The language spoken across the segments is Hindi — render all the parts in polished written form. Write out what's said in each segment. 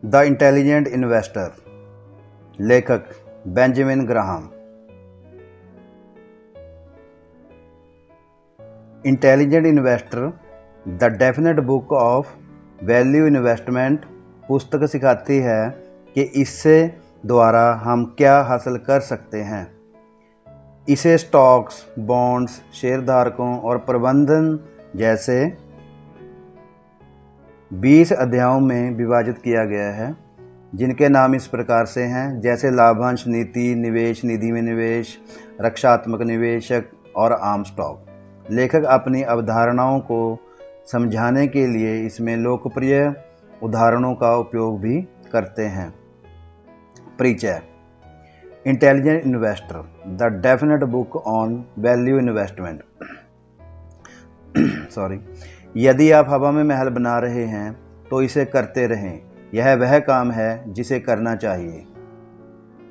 द इंटेलिजेंट इन्वेस्टर, लेखक Benjamin Graham. Intelligent investor the definite book of value investment पुस्तक सिखाती है कि इससे द्वारा हम क्या हासिल कर सकते हैं। इसे स्टॉक्स, बॉन्ड्स, शेयरधारकों और प्रबंधन जैसे 20 अध्यायों में विभाजित किया गया है, जिनके नाम इस प्रकार से हैं, जैसे लाभांश नीति, निवेश निधि में निवेश, रक्षात्मक निवेशक और आम स्टॉक। लेखक अपनी अवधारणाओं को समझाने के लिए इसमें लोकप्रिय उदाहरणों का उपयोग भी करते हैं। परिचय। Intelligent investor the definite book on value investment. यदि आप हवा में महल बना रहे हैं तो इसे करते रहें, यह वह काम है जिसे करना चाहिए।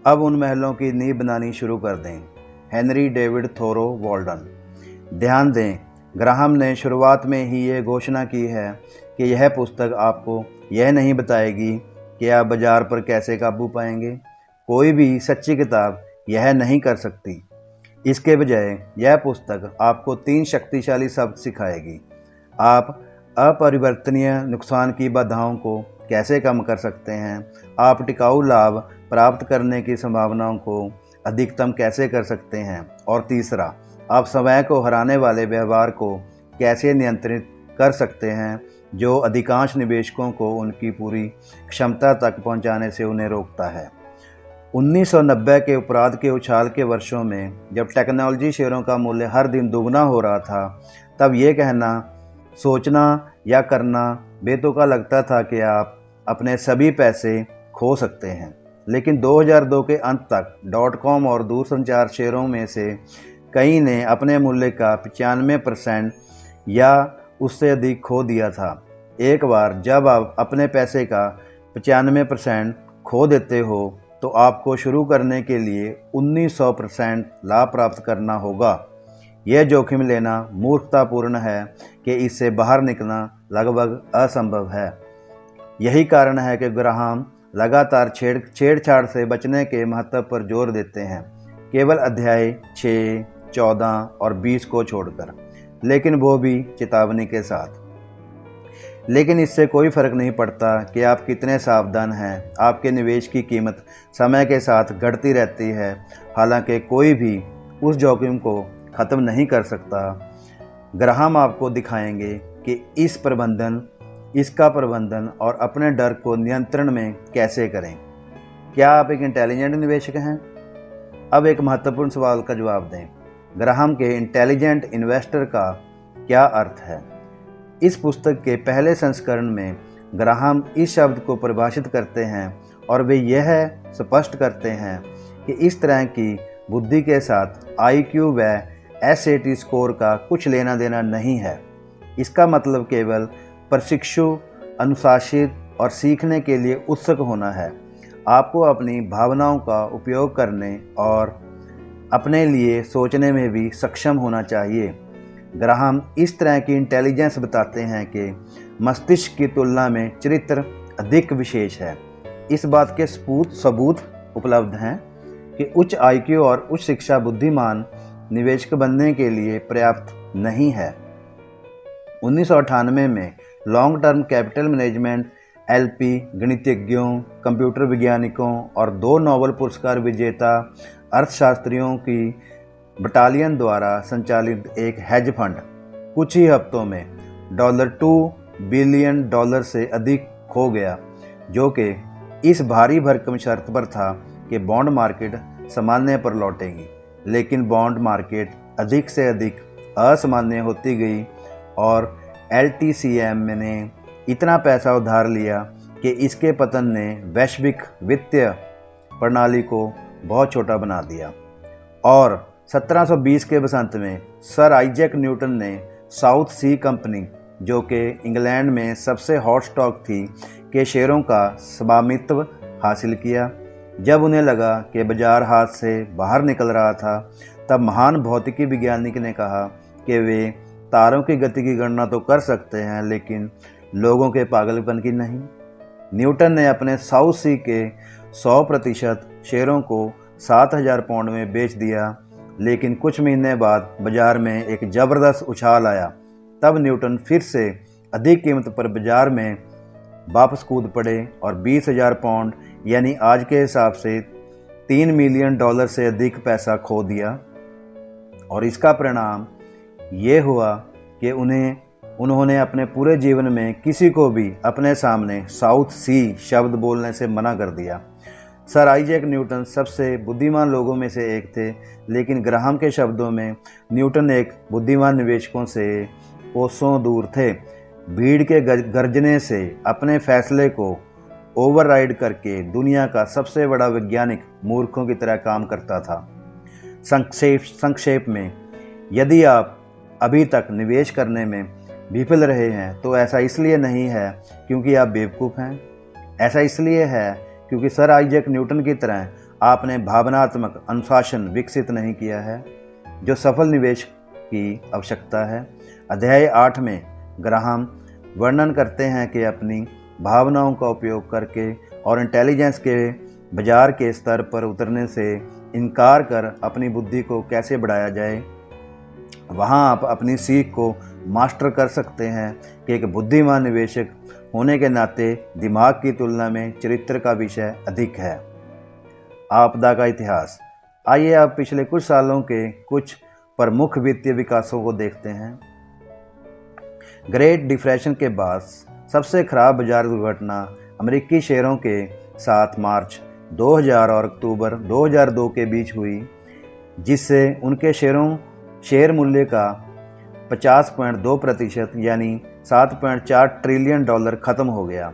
अब उन महलों की नींव बनानी शुरू कर दें। Henry David Thoreau Walden. ध्यान दें, ग्राहम ने शुरुआत में ही ये घोषणा की है कि यह पुस्तक आपको यह नहीं बताएगी कि आप बाजार पर कैसे काबू पाएंगे। कोई भी सच्ची किताब यह नहीं कर सकती। इसके बजाय यह पुस्तक आपको 3 शक्तिशाली शब्द सिखाएगी। आप अपरिवर्तनीय नुकसान की बाधाओं को कैसे कम कर सकते हैं, आप टिकाऊ लाभ प्राप्त करने की संभावनाओं को अधिकतम कैसे कर सकते हैं, और तीसरा, आप समय को हराने वाले व्यवहार को कैसे नियंत्रित कर सकते हैं जो अधिकांश निवेशकों को उनकी पूरी क्षमता तक पहुंचाने से उन्हें रोकता है। 1990 के अपराध के उछाल के वर्षों में, जब टेक्नोलॉजी शेयरों का मूल्य हर दिन दुगना हो रहा था, तब ये कहना, सोचना या करना बेतुका लगता था कि आप अपने सभी पैसे खो सकते हैं। लेकिन 2002 के अंत तक .com और दूरसंचार शेयरों में से कई ने अपने मूल्य का 95% या उससे अधिक खो दिया था। एक बार जब आप अपने पैसे का 95% खो देते हो तो आपको शुरू करने के लिए 1900% लाभ प्राप्त करना होगा। यह जोखिम लेना मूर्खतापूर्ण है कि इससे बाहर निकलना लगभग असंभव है। यही कारण है कि ग्राहम लगातार छेड़छाड़ से बचने के महत्व पर जोर देते हैं, केवल अध्याय 6, 14 और 20 को छोड़कर, लेकिन वो भी चेतावनी के साथ। लेकिन इससे कोई फर्क नहीं पड़ता कि आप कितने सावधान हैं, आपके निवेश की कीमत समय के साथ घटती रहती है। हालांकि कोई भी उस जोखिम को ख़त्म नहीं कर सकता। ग्राहम आपको दिखाएंगे कि इसका प्रबंधन और अपने डर को नियंत्रण में कैसे करें। क्या आप एक इंटेलिजेंट निवेशक हैं? अब एक महत्वपूर्ण सवाल का जवाब दें। ग्राहम के इंटेलिजेंट इन्वेस्टर का क्या अर्थ है? इस पुस्तक के पहले संस्करण में ग्राहम इस शब्द को परिभाषित करते हैं और वे यह स्पष्ट करते हैं कि इस तरह की बुद्धि के साथ IQ व SAT स्कोर का कुछ लेना देना नहीं है। इसका मतलब केवल प्रशिक्षु, अनुशासित और सीखने के लिए उत्सुक होना है। आपको अपनी भावनाओं का उपयोग करने और अपने लिए सोचने में भी सक्षम होना चाहिए। ग्राहम इस तरह की इंटेलिजेंस बताते हैं कि मस्तिष्क की तुलना में चरित्र अधिक विशेष है। इस बात के सबूत उपलब्ध हैं कि उच्च IQ और उच्च शिक्षा बुद्धिमान निवेशक बनने के लिए पर्याप्त नहीं है। 1998 में long term capital management LP गणितज्ञों, कंप्यूटर वैज्ञानिकों और 2 नोबेल पुरस्कार विजेता अर्थशास्त्रियों की बटालियन द्वारा संचालित एक हेज फंड कुछ ही हफ्तों में $2 बिलियन से अधिक खो गया, जो कि इस भारी भरकम शर्त पर था कि बॉन्ड मार्केट सामान्य पर लौटेगी। लेकिन बॉन्ड मार्केट अधिक से अधिक असामान्य होती गई और LTCM ने इतना पैसा उधार लिया कि इसके पतन ने वैश्विक वित्तीय प्रणाली को बहुत छोटा बना दिया। और 1720 के बसंत में सर आइजैक न्यूटन ने साउथ सी कंपनी, जो कि इंग्लैंड में सबसे हॉट स्टॉक थी, के शेयरों का स्वामित्व हासिल किया। जब उन्हें लगा कि बाजार हाथ से बाहर निकल रहा था, तब महान भौतिकी वैज्ञानिक ने कहा कि वे तारों की गति की गणना तो कर सकते हैं, लेकिन लोगों के पागलपन की नहीं। न्यूटन ने अपने साउथ सी के 100% शेयरों को 7,000 पाउंड में बेच दिया, लेकिन कुछ महीने बाद बाजार में एक ज़बरदस्त उछाल आया। तब न्यूटन फिर से अधिक कीमत पर बाजार में वापस कूद पड़े और 20,000 पाउंड यानी आज के हिसाब से $3 मिलियन से अधिक पैसा खो दिया। और इसका परिणाम ये हुआ कि उन्होंने अपने पूरे जीवन में किसी को भी अपने सामने साउथ सी शब्द बोलने से मना कर दिया। सर आइजैक न्यूटन सबसे बुद्धिमान लोगों में से एक थे, लेकिन ग्राहम के शब्दों में न्यूटन एक बुद्धिमान निवेशकों से कोसों दूर थे। भीड़ के गर्जने से अपने फैसले को ओवरराइड करके दुनिया का सबसे बड़ा वैज्ञानिक मूर्खों की तरह काम करता था। संक्षेप में, यदि आप अभी तक निवेश करने में विफल रहे हैं तो ऐसा इसलिए नहीं है क्योंकि आप बेवकूफ़ हैं, ऐसा इसलिए है क्योंकि सर आइजैक न्यूटन की तरह आपने भावनात्मक अनुशासन विकसित नहीं किया है, जो सफल निवेश की आवश्यकता है। अध्याय 8 में ग्राहम वर्णन करते हैं कि अपनी भावनाओं का उपयोग करके और इंटेलिजेंस के बाजार के स्तर पर उतरने से इनकार कर अपनी बुद्धि को कैसे बढ़ाया जाए। वहाँ आप अपनी सीख को मास्टर कर सकते हैं कि एक बुद्धिमान निवेशक होने के नाते दिमाग की तुलना में चरित्र का विषय अधिक है। आपदा का इतिहास। आइए आप पिछले कुछ सालों के कुछ प्रमुख वित्तीय विकासों को देखते हैं। ग्रेट डिप्रेशन के बाद सबसे खराब बाजार दुर्घटना अमेरिकी शेयरों के साथ मार्च 2000 और अक्टूबर 2002 के बीच हुई, जिससे उनके शेयर मूल्य का 50.2% यानी $7.4 ट्रिलियन खत्म हो गया।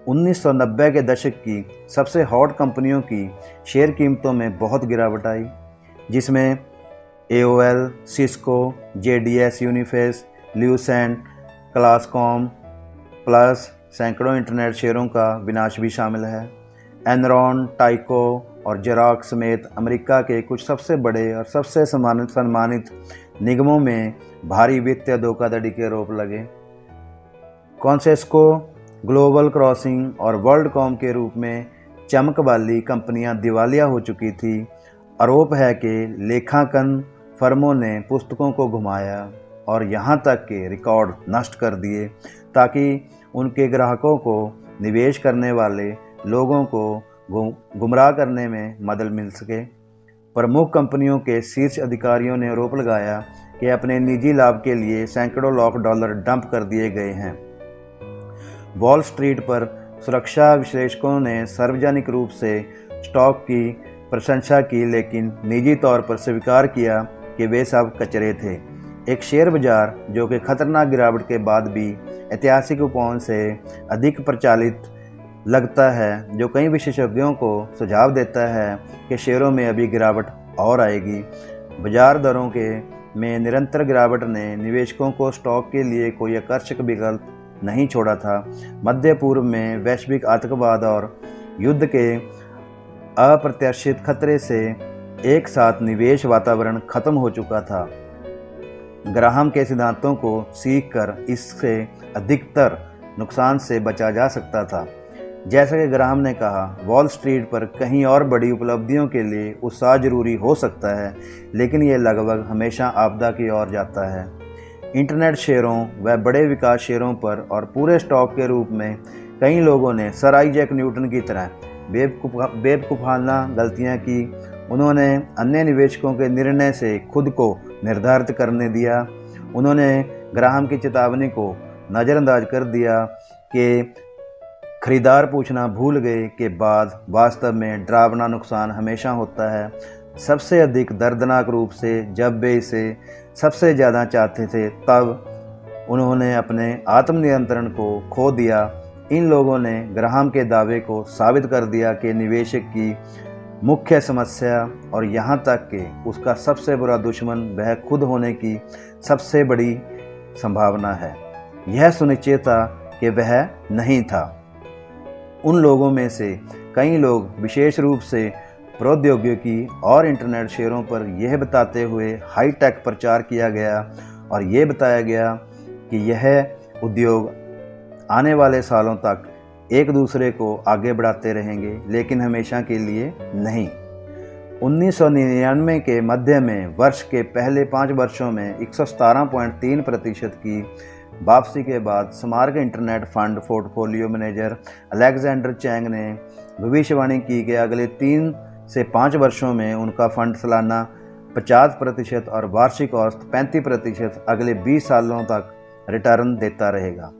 1990 के दशक की सबसे हॉट कंपनियों की शेयर कीमतों में बहुत गिरावट आई, जिसमें AOL, Cisco, JDS, Uniphase, Lucent, Qualcomm plus सैकड़ों इंटरनेट शेयरों का विनाश भी शामिल है। एनरॉन, टाइको और जेरॉक्स समेत अमेरिका के कुछ सबसे बड़े और सबसे सम्मानित निगमों में भारी वित्तीय धोखाधड़ी के आरोप लगे। कॉन्सेस्को, ग्लोबल क्रॉसिंग और वर्ल्डकॉम के रूप में चमक वाली कंपनियां दिवालिया हो चुकी थी। आरोप है कि लेखांकन फर्मों ने पुस्तकों को घुमाया और यहाँ तक के रिकॉर्ड नष्ट कर दिए ताकि उनके ग्राहकों को निवेश करने वाले लोगों को गुमराह करने में मदद मिल सके। प्रमुख कंपनियों के शीर्ष अधिकारियों ने आरोप लगाया कि अपने निजी लाभ के लिए सैकड़ों लाख डॉलर डंप कर दिए गए हैं। वॉल स्ट्रीट पर सुरक्षा विश्लेषकों ने सार्वजनिक रूप से स्टॉक की प्रशंसा की, लेकिन निजी तौर पर स्वीकार किया कि वे सब कचरे थे। एक शेयर बाजार जो कि खतरनाक गिरावट के बाद भी ऐतिहासिक उपायों से अधिक प्रचलित लगता है, जो कई विशेषज्ञों को सुझाव देता है कि शेयरों में अभी गिरावट और आएगी। बाजार दरों में निरंतर गिरावट ने निवेशकों को स्टॉक के लिए कोई आकर्षक विकल्प नहीं छोड़ा था। मध्य पूर्व में वैश्विक आतंकवाद और युद्ध के अप्रत्याशित खतरे से एक साथ निवेश वातावरण खत्म हो चुका था। ग्राहम के सिद्धांतों को सीखकर इससे अधिकतर नुकसान से बचा जा सकता था। जैसा कि ग्राहम ने कहा, वॉल स्ट्रीट पर कहीं और बड़ी उपलब्धियों के लिए उत्साह जरूरी हो सकता है, लेकिन ये लगभग हमेशा आपदा की ओर जाता है। इंटरनेट शेयरों व बड़े विकास शेयरों पर और पूरे स्टॉक के रूप में कई लोगों ने सर आइजैक न्यूटन की तरह बेवकूफ़ाना गलतियां की। उन्होंने अन्य निवेशकों के निर्णय से खुद को निर्धारित करने दिया। उन्होंने ग्राहम की चेतावनी को नज़रअंदाज कर दिया कि खरीदार पूछना भूल गए के बाद वास्तव में डरावना नुकसान हमेशा होता है, सबसे अधिक दर्दनाक रूप से जब वे इसे सबसे ज़्यादा चाहते थे। तब उन्होंने अपने आत्मनियंत्रण को खो दिया। इन लोगों ने ग्राहम के दावे को साबित कर दिया कि निवेशक की मुख्य समस्या और यहाँ तक कि उसका सबसे बुरा दुश्मन वह खुद होने की सबसे बड़ी संभावना है। यह सुनिश्चित था कि वह नहीं था। उन लोगों में से कई लोग विशेष रूप से प्रौद्योगिकी और इंटरनेट शेयरों पर यह बताते हुए हाई टेक प्रचार किया गया और ये बताया गया कि यह उद्योग आने वाले सालों तक एक दूसरे को आगे बढ़ाते रहेंगे, लेकिन हमेशा के लिए नहीं। 1999 के मध्य में वर्ष के पहले 5 वर्षों में 117.3% की वापसी के बाद स्मारक internet fund portfolio manager Alexander Chang ने भविष्यवाणी की कि अगले 3 से 5 वर्षों में उनका फंड सालाना 50% और वार्षिक औसत 35% अगले 20 सालों तक रिटर्न देता रहेगा।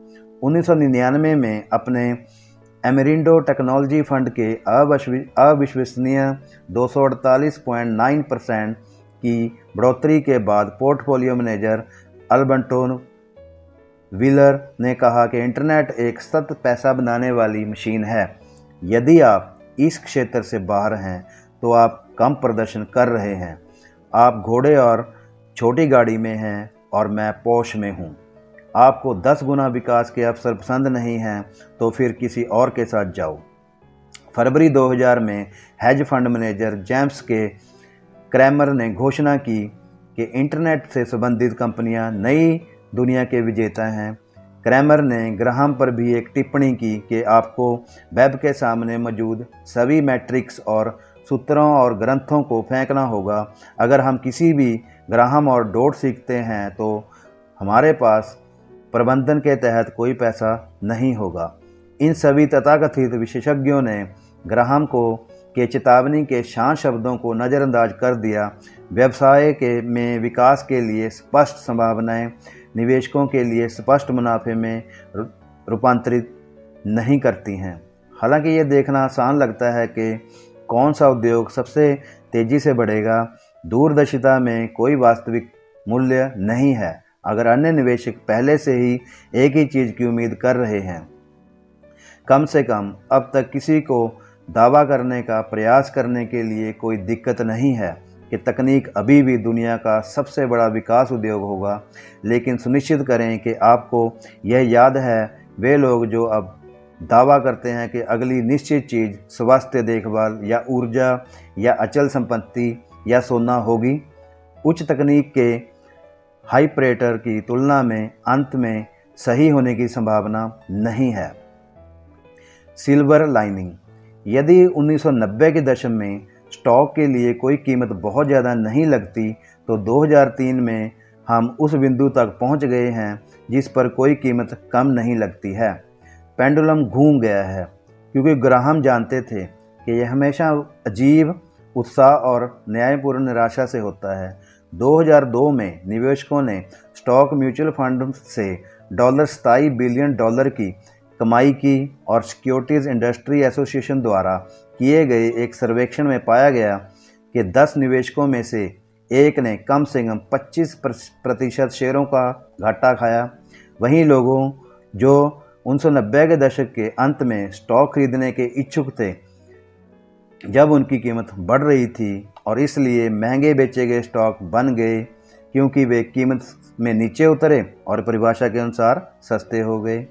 1999 में अपने एमेरिंडो टेक्नोलॉजी फंड के अविश्वसनीय 248.9% की बढ़ोतरी के बाद पोर्टफोलियो मैनेजर अल्बर्टो व्हीलर ने कहा कि इंटरनेट एक सतत पैसा बनाने वाली मशीन है। यदि आप इस क्षेत्र से बाहर हैं तो आप कम प्रदर्शन कर रहे हैं। आप घोड़े और छोटी गाड़ी में हैं और मैं पोश में हूँ। आपको 10 गुना विकास के अवसर पसंद नहीं हैं तो फिर किसी और के साथ जाओ। फरवरी 2000 में हेज फंड मैनेजर जेम्स के क्रैमर ने घोषणा की कि इंटरनेट से संबंधित कंपनियां नई दुनिया के विजेता हैं। क्रैमर ने ग्राहम पर भी एक टिप्पणी की कि आपको वेब के सामने मौजूद सभी मैट्रिक्स और सूत्रों और ग्रंथों को फेंकना होगा। अगर हम किसी भी ग्राहम और डॉट सीखते हैं तो हमारे पास प्रबंधन के तहत कोई पैसा नहीं होगा। इन सभी तथाकथित विशेषज्ञों ने ग्राहम के चेतावनी के शांत शब्दों को नज़रअंदाज कर दिया। व्यवसाय में विकास के लिए स्पष्ट संभावनाएं निवेशकों के लिए स्पष्ट मुनाफे में रूपांतरित नहीं करती हैं। हालांकि ये देखना आसान लगता है कि कौन सा उद्योग सबसे तेज़ी से बढ़ेगा। दूरदर्शिता में कोई वास्तविक मूल्य नहीं है अगर अन्य निवेशक पहले से ही एक ही चीज़ की उम्मीद कर रहे हैं। कम से कम अब तक किसी को दावा करने का प्रयास करने के लिए कोई दिक्कत नहीं है कि तकनीक अभी भी दुनिया का सबसे बड़ा विकास उद्योग होगा, लेकिन सुनिश्चित करें कि आपको यह याद है वे लोग जो अब दावा करते हैं कि अगली निश्चित चीज़ स्वास्थ्य देखभाल या ऊर्जा या अचल संपत्ति या सोना होगी। उच्च तकनीक के हाइपरेटर की तुलना में अंत में सही होने की संभावना नहीं है। Silver lining. यदि 1990 के दशक में स्टॉक के लिए कोई कीमत बहुत ज़्यादा नहीं लगती तो 2003 में हम उस बिंदु तक पहुंच गए हैं जिस पर कोई कीमत कम नहीं लगती है। पेंडुलम घूम गया है क्योंकि ग्राहम जानते थे कि यह हमेशा अजीब उत्साह और न्यायपूर्ण निराशा से होता है। 2002 में निवेशकों ने स्टॉक म्यूचुअल फंड से $27 बिलियन की कमाई की और सिक्योरिटीज़ इंडस्ट्री एसोसिएशन द्वारा किए गए एक सर्वेक्षण में पाया गया कि 10 निवेशकों में से एक ने कम से कम 25% शेयरों का घाटा खाया। वहीं लोगों जो 1990 के दशक के अंत में स्टॉक खरीदने के इच्छुक थे जब उनकी कीमत बढ़ रही थी और इसलिए महंगे बेचे गए स्टॉक बन गए क्योंकि वे कीमत में नीचे उतरे और परिभाषा के अनुसार सस्ते हो गए।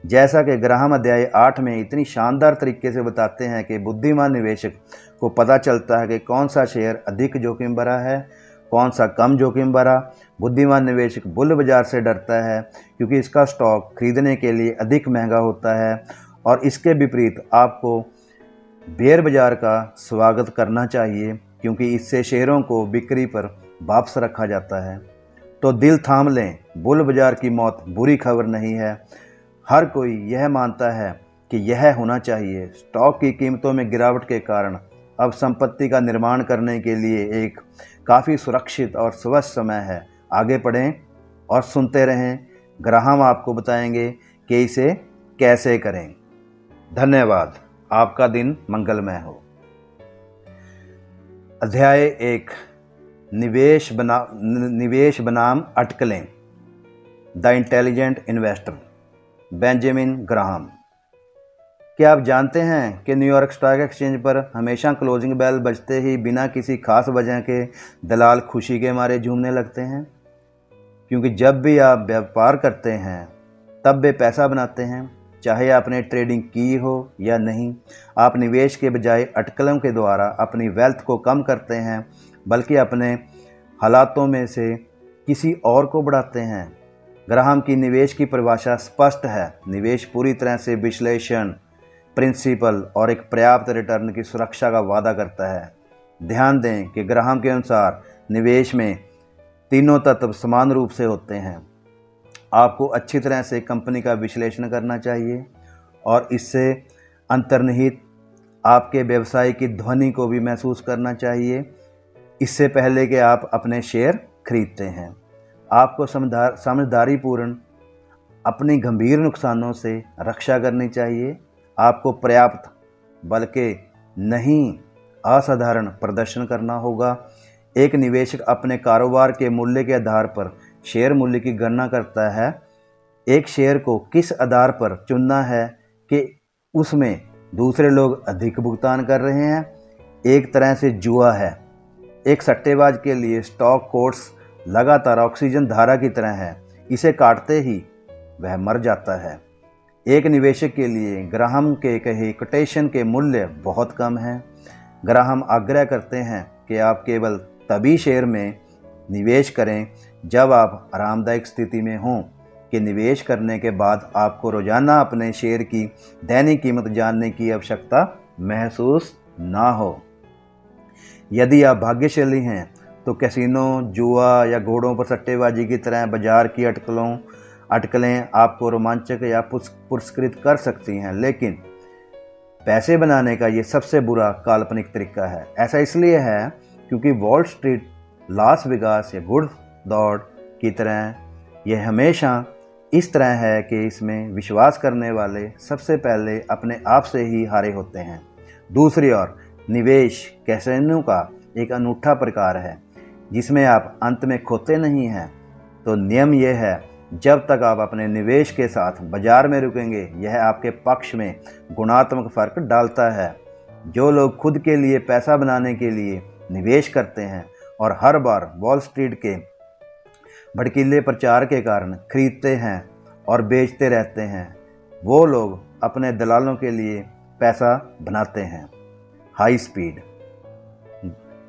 जैसा कि ग्राहम अध्याय 8 में इतनी शानदार तरीके से बताते हैं कि बुद्धिमान निवेशक को पता चलता है कि कौन सा शेयर अधिक जोखिम भरा है, कौन सा कम जोखिम भरा। बुद्धिमान निवेशक बुल बाजार से डरता है क्योंकि इसका स्टॉक खरीदने के लिए अधिक महंगा होता है और इसके विपरीत आपको बेयर बाजार का स्वागत करना चाहिए क्योंकि इससे शेयरों को बिक्री पर वापस रखा जाता है। तो दिल थाम लें, बुल बाजार की मौत बुरी खबर नहीं है। हर कोई यह मानता है कि यह होना चाहिए। स्टॉक की कीमतों में गिरावट के कारण अब संपत्ति का निर्माण करने के लिए एक काफ़ी सुरक्षित और स्वस्थ समय है। आगे पढ़ें और सुनते रहें। ग्राहम आपको बताएंगे कि इसे कैसे करें। धन्यवाद। आपका दिन मंगलमय हो। अध्याय 1 निवेश बनाम अटकलें। The intelligent investor, Benjamin Graham. क्या आप जानते हैं कि न्यूयॉर्क स्टॉक एक्सचेंज पर हमेशा क्लोजिंग बेल बजते ही बिना किसी खास वजह के दलाल खुशी के मारे झूमने लगते हैं? क्योंकि जब भी आप व्यापार करते हैं तब वे पैसा बनाते हैं, चाहे आपने ट्रेडिंग की हो या नहीं। आप निवेश के बजाय अटकलों के द्वारा अपनी वेल्थ को कम करते हैं, बल्कि अपने हालातों में से किसी और को बढ़ाते हैं। ग्राहम की निवेश की परिभाषा स्पष्ट है। निवेश पूरी तरह से विश्लेषण, प्रिंसिपल और एक पर्याप्त रिटर्न की सुरक्षा का वादा करता है। ध्यान दें कि ग्राहम के अनुसार निवेश में तीनों तत्व समान रूप से होते हैं। आपको अच्छी तरह से कंपनी का विश्लेषण करना चाहिए और इससे अंतर्निहित आपके व्यवसाय की ध्वनि को भी महसूस करना चाहिए इससे पहले कि आप अपने शेयर खरीदते हैं। आपको समझदारीपूर्ण अपनी गंभीर नुकसानों से रक्षा करनी चाहिए। आपको पर्याप्त बल्कि नहीं असाधारण प्रदर्शन करना होगा। एक निवेशक अपने कारोबार के मूल्य के आधार पर शेयर मूल्य की गणना करता है। एक शेयर को किस आधार पर चुनना है कि उसमें दूसरे लोग अधिक भुगतान कर रहे हैं, एक तरह से जुआ है। एक सट्टेबाज के लिए स्टॉक कोर्स लगातार ऑक्सीजन धारा की तरह है, इसे काटते ही वह मर जाता है। एक निवेशक के लिए ग्राहम के कहे कोटेशन के मूल्य बहुत कम हैं। ग्राहम आग्रह करते हैं कि आप केवल तभी शेयर में निवेश करें जब आप आरामदायक स्थिति में हों कि निवेश करने के बाद आपको रोजाना अपने शेयर की दैनिक कीमत जानने की आवश्यकता महसूस ना हो। यदि आप भाग्यशाली हैं तो कैसीनो, जुआ या घोड़ों पर सट्टेबाजी की तरह बाजार की अटकलें आपको रोमांचक या पुरस्कृत कर सकती हैं, लेकिन पैसे बनाने का ये सबसे बुरा काल्पनिक तरीका है। ऐसा इसलिए है क्योंकि वॉल स्ट्रीट, लास वेगास या घुड़दौड़ की तरह यह हमेशा इस तरह है कि इसमें विश्वास करने वाले सबसे पहले अपने आप से ही हारे होते हैं। दूसरी ओर निवेश कैसीनो का एक अनूठा प्रकार है जिसमें आप अंत में खोते नहीं हैं। तो नियम यह है, जब तक आप अपने निवेश के साथ बाजार में रुकेंगे यह आपके पक्ष में गुणात्मक फर्क डालता है। जो लोग खुद के लिए पैसा बनाने के लिए निवेश करते हैं और हर बार वॉल स्ट्रीट के भड़कीले प्रचार के कारण खरीदते हैं और बेचते रहते हैं, वो लोग अपने दलालों के लिए पैसा बनाते हैं। High speed.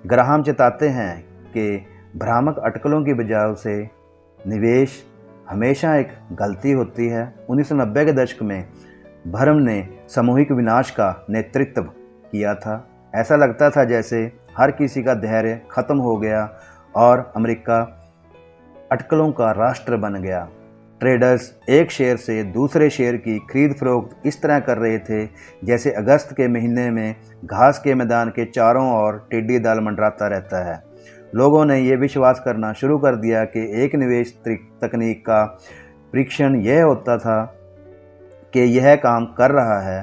ग्राहम चेताते हैं कि भ्रामक अटकलों की वजह से निवेश हमेशा एक गलती होती है। 1990 के दशक में भरम ने सामूहिक विनाश का नेतृत्व किया था। ऐसा लगता था जैसे हर किसी का धैर्य खत्म हो गया और अमेरिका अटकलों का राष्ट्र बन गया। ट्रेडर्स एक शेयर से दूसरे शेयर की खरीद फरोख्त इस तरह कर रहे थे जैसे अगस्त के महीने में घास के मैदान के चारों ओर टिड्डी दल मंडराता रहता है। लोगों ने यह विश्वास करना शुरू कर दिया कि एक निवेश तकनीक का परीक्षण यह होता था कि यह काम कर रहा है।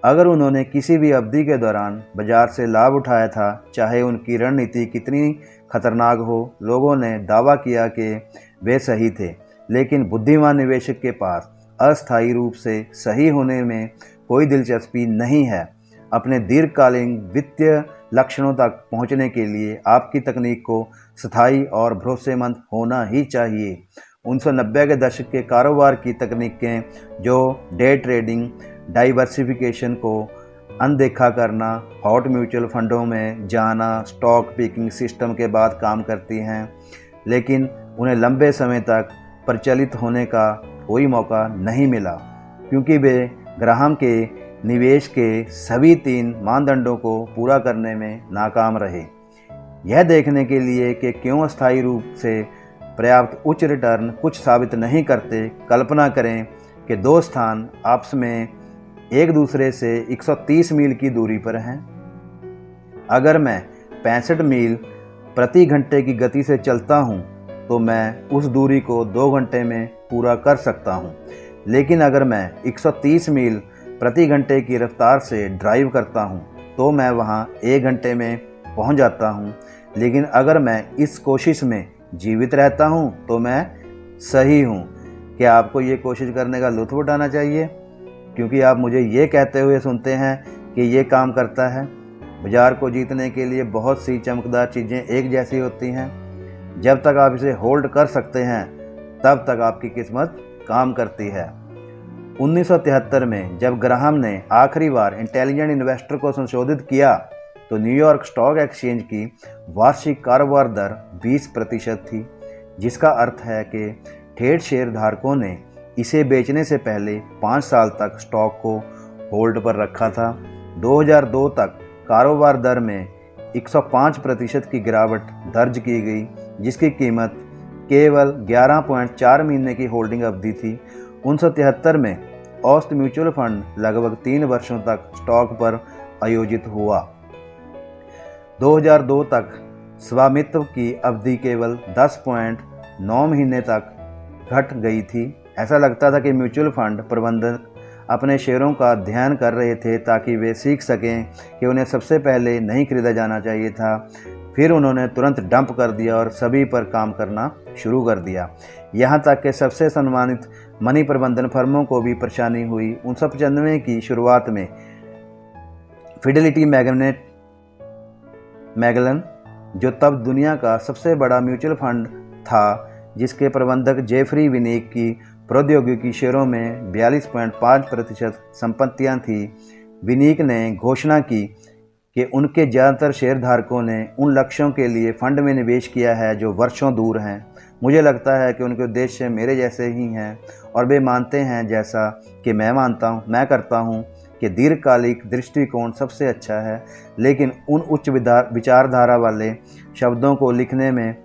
अगर उन्होंने किसी भी अवधि के दौरान बाजार से लाभ उठाया था, चाहे उनकी रणनीति कितनी खतरनाक हो, लोगों ने दावा किया कि वे सही थे। लेकिन बुद्धिमान निवेशक के पास अस्थायी रूप से सही होने में कोई दिलचस्पी नहीं है। अपने दीर्घकालीन वित्तीय लक्ष्यों तक पहुंचने के लिए आपकी तकनीक को स्थायी और भरोसेमंद होना ही चाहिए। 1990 के दशक के कारोबार की तकनीकें जो डे ट्रेडिंग, डाइवर्सिफिकेशन को अनदेखा करना, हॉट म्यूचुअल फंडों में जाना, स्टॉक पिकिंग सिस्टम के बाद काम करती हैं, लेकिन उन्हें लंबे समय तक प्रचलित होने का कोई मौका नहीं मिला क्योंकि वे ग्राहम के निवेश के सभी 3 मानदंडों को पूरा करने में नाकाम रहे। यह देखने के लिए कि क्यों अस्थायी रूप से पर्याप्त उच्च रिटर्न कुछ साबित नहीं करते, कल्पना करें कि 2 स्थान आपस में एक दूसरे से 130 मील की दूरी पर हैं। अगर मैं 65 मील प्रति घंटे की गति से चलता हूं, तो मैं उस दूरी को 2 घंटे में पूरा कर सकता हूं। लेकिन अगर मैं 130 मील प्रति घंटे की रफ्तार से ड्राइव करता हूं, तो मैं वहां 1 घंटे में पहुंच जाता हूं। लेकिन अगर मैं इस कोशिश में जीवित रहता हूं, तो मैं सही हूं। क्या आपको ये कोशिश करने का लुत्फ उठाना चाहिए? क्योंकि आप मुझे ये कहते हुए सुनते हैं कि ये काम करता है। बाजार को जीतने के लिए बहुत सी चमकदार चीज़ें एक जैसी होती हैं। जब तक आप इसे होल्ड कर सकते हैं, तब तक आपकी किस्मत काम करती है। 1973 में जब ग्राहम ने आखिरी बार इंटेलिजेंट इन्वेस्टर को संशोधित किया, तो न्यूयॉर्क स्टॉक एक्सचेंज की वार्षिक कारोबार दर 20% थी, जिसका अर्थ है कि ठेठ शेयर धारकों ने इसे बेचने से पहले 5 साल तक स्टॉक को होल्ड पर रखा था। 2002 तक कारोबार दर में 105% की गिरावट दर्ज की गई, जिसकी कीमत केवल 11.4 महीने की होल्डिंग अवधि थी। 1973 में औसत म्यूचुअल फंड लगभग 3 वर्षों तक स्टॉक पर आयोजित हुआ। 2002 तक स्वामित्व की अवधि केवल 10.9 महीने तक घट गई थी। ऐसा लगता था कि म्यूचुअल फंड प्रबंधक अपने शेयरों का अध्ययन कर रहे थे ताकि वे सीख सकें कि उन्हें सबसे पहले नहीं खरीदा जाना चाहिए था। फिर उन्होंने तुरंत डंप कर दिया और सभी पर काम करना शुरू कर दिया। यहाँ तक कि सबसे सम्मानित मनी प्रबंधन फर्मों को भी परेशानी हुई। 1995 की शुरुआत में फिडेलिटी मैगलन, जो तब दुनिया का सबसे बड़ा म्यूचुअल फंड था, जिसके प्रबंधक जेफरी विनिक की प्रौद्योगिकी शेयरों में 42.5% संपत्तियां थी, विनिक ने घोषणा की कि उनके ज़्यादातर शेयरधारकों ने उन लक्ष्यों के लिए फंड में निवेश किया है जो वर्षों दूर हैं। मुझे लगता है कि उनके उद्देश्य मेरे जैसे ही हैं और वे मानते हैं, जैसा कि मैं करता हूं, कि दीर्घकालिक दृष्टिकोण सबसे अच्छा है। लेकिन उन उच्च विचारधारा वाले शब्दों को लिखने में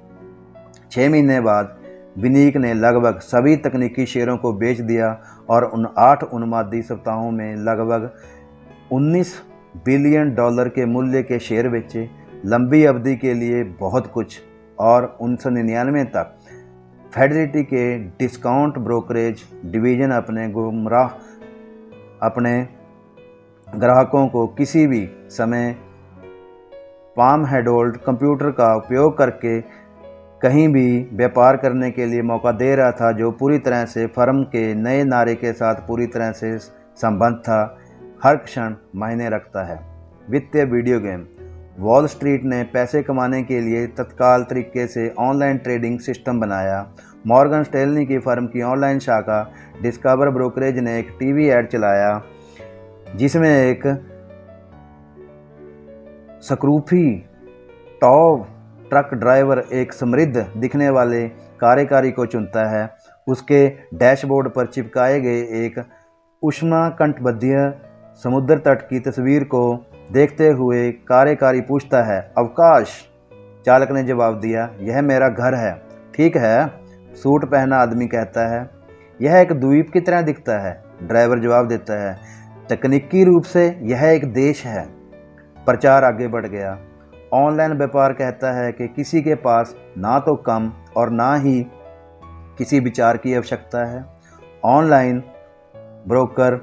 6 महीने बाद विनीक ने लगभग सभी तकनीकी शेयरों को बेच दिया और उन 8 उन्मादी सप्ताहों में लगभग $19 बिलियन के मूल्य के शेयर बेचे। लंबी अवधि के लिए बहुत कुछ। और 1999 तक फिडेलिटी के डिस्काउंट ब्रोकरेज डिवीज़न अपने ग्राहकों को किसी भी समय पाम हैंडहोल्ड कंप्यूटर का उपयोग करके कहीं भी व्यापार करने के लिए मौका दे रहा था, जो पूरी तरह से फर्म के नए नारे के साथ पूरी तरह से संबद्ध था। हर क्षण मायने रखता है। वित्तीय वीडियो गेम। वॉल स्ट्रीट ने पैसे कमाने के लिए तत्काल तरीके से ऑनलाइन ट्रेडिंग सिस्टम बनाया। मॉर्गन स्टैनली की फर्म की ऑनलाइन शाखा डिस्कवर ब्रोकरेज ने एक टीवी ऐड चलाया जिसमें एक स्क्रूफी टॉप ट्रक ड्राइवर एक समृद्ध दिखने वाले कार्यकारी को चुनता है। उसके डैशबोर्ड पर चिपकाए गए एक उष्णकटिबंधीय समुद्र तट की तस्वीर को देखते हुए कार्यकारी पूछता है, अवकाश? चालक ने जवाब दिया, यह मेरा घर है। ठीक है, सूट पहना आदमी कहता है। यह एक द्वीप की तरह दिखता है, ड्राइवर जवाब देता है। तकनीकी रूप से यह एक देश है। प्रचार आगे बढ़ गया। ऑनलाइन व्यापार कहता है कि किसी के पास ना तो कम और ना ही किसी विचार की आवश्यकता है। ऑनलाइन ब्रोकर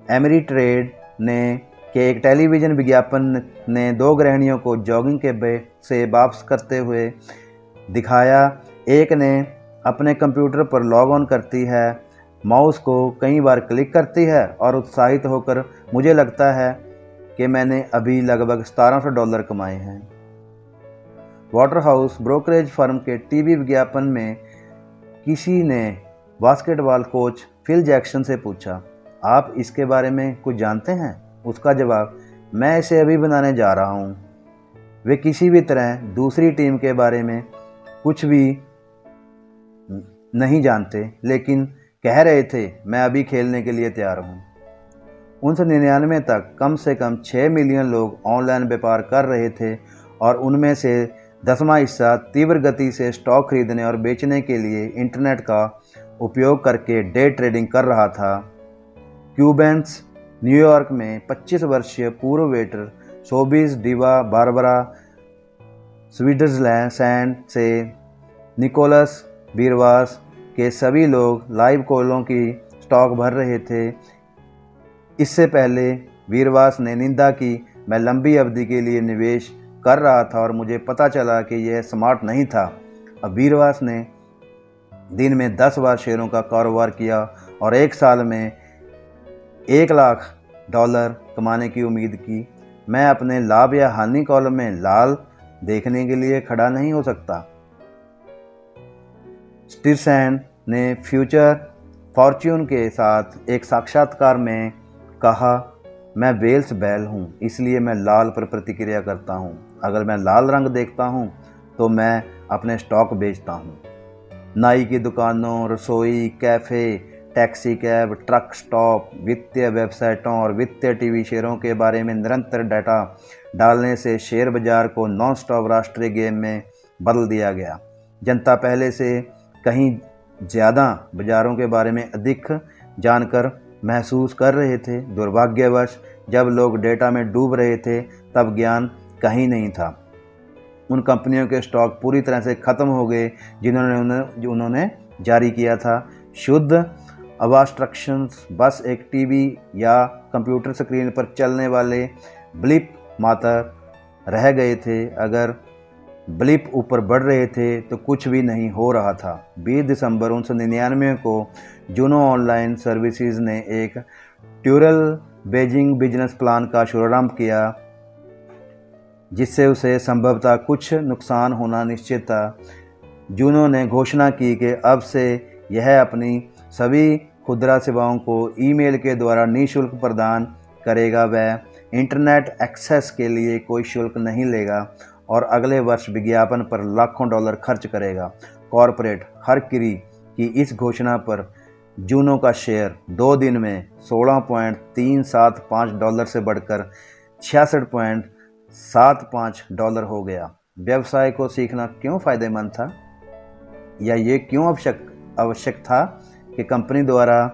एमरीट्रेड ने के एक टेलीविज़न विज्ञापन ने 2 गृहिणियों को जॉगिंग के से वापस करते हुए दिखाया। एक ने अपने कंप्यूटर पर लॉग ऑन करती है, माउस को कई बार क्लिक करती है और उत्साहित होकर, मुझे लगता है कि मैंने अभी लगभग $1700 कमाए हैं। वाटरहाउस ब्रोकरेज फर्म के टीवी विज्ञापन में किसी ने बास्केटबॉल कोच फिल जैक्सन से पूछा, आप इसके बारे में कुछ जानते हैं? उसका जवाब, मैं इसे अभी बनाने जा रहा हूँ। वे किसी भी तरह दूसरी टीम के बारे में कुछ भी नहीं जानते, लेकिन कह रहे थे, मैं अभी खेलने के लिए तैयार हूँ। 1999 तक कम से कम 6 मिलियन लोग ऑनलाइन व्यापार कर रहे थे और उनमें से 10वां हिस्सा तीव्र गति से स्टॉक खरीदने और बेचने के लिए इंटरनेट का उपयोग करके डे ट्रेडिंग कर रहा था। क्यूबेंस न्यूयॉर्क में 25 वर्षीय पूर्व waiter showbiz diva Barbara Switzerland से निकोलस वीरवास के सभी लोग लाइव कॉलों की स्टॉक भर रहे थे। इससे पहले वीरवास ने निंदा की, मैं लंबी अवधि के लिए निवेश कर रहा था और मुझे पता चला कि यह स्मार्ट नहीं था। अब वीरवास ने दिन में 10 बार शेयरों का कारोबार किया और 1 साल में $1 लाख कमाने की उम्मीद की। मैं अपने लाभ या हानि कॉलम में लाल देखने के लिए खड़ा नहीं हो सकता। स्टीरसैंड ने फ्यूचर फॉर्च्यून के साथ एक साक्षात्कार में कहा, मैं वेल्स बैल हूँ, इसलिए मैं लाल पर प्रतिक्रिया करता हूँ। अगर मैं लाल रंग देखता हूँ तो मैं अपने स्टॉक बेचता हूँ। नाई की दुकानों, रसोई, cafe, taxi cab, truck stop, वित्तीय वेबसाइटों और वित्तीय टीवी शेयरों के बारे में निरंतर डाटा डालने से शेयर बाजार को नॉन स्टॉप राष्ट्रीय गेम में बदल दिया गया। जनता पहले से कहीं ज़्यादा बाज़ारों के बारे में अधिक जानकर महसूस कर रहे थे। दुर्भाग्यवश जब लोग डेटा में डूब रहे थे तब ज्ञान कहीं नहीं था। उन कंपनियों के स्टॉक पूरी तरह से ख़त्म हो गए जो उन्होंने जारी किया था। शुद्ध अब्स्ट्रक्शंस बस एक टीवी या कंप्यूटर स्क्रीन पर चलने वाले ब्लिप मात्र रह गए थे। अगर ब्लिप ऊपर बढ़ रहे थे तो कुछ भी नहीं हो रहा था। 20 दिसंबर 1999 को जूनो ऑनलाइन सर्विसेज ने एक ट्यूरल बेजिंग बिजनेस प्लान का शुभारंभ किया, जिससे उसे संभवतः कुछ नुकसान होना निश्चित था। जूनो ने घोषणा की कि अब से यह अपनी सभी खुदरा सेवाओं को ईमेल के द्वारा निःशुल्क प्रदान करेगा। वह इंटरनेट एक्सेस के लिए कोई शुल्क नहीं लेगा और अगले वर्ष विज्ञापन पर लाखों डॉलर खर्च करेगा। कॉरपोरेट हरकिरी की इस घोषणा पर जूनो का शेयर 2 दिन में $16.375 से बढ़कर $66.75 हो गया। व्यवसाय को सीखना क्यों फ़ायदेमंद था, या ये क्यों आवश्यक था कि कंपनी द्वारा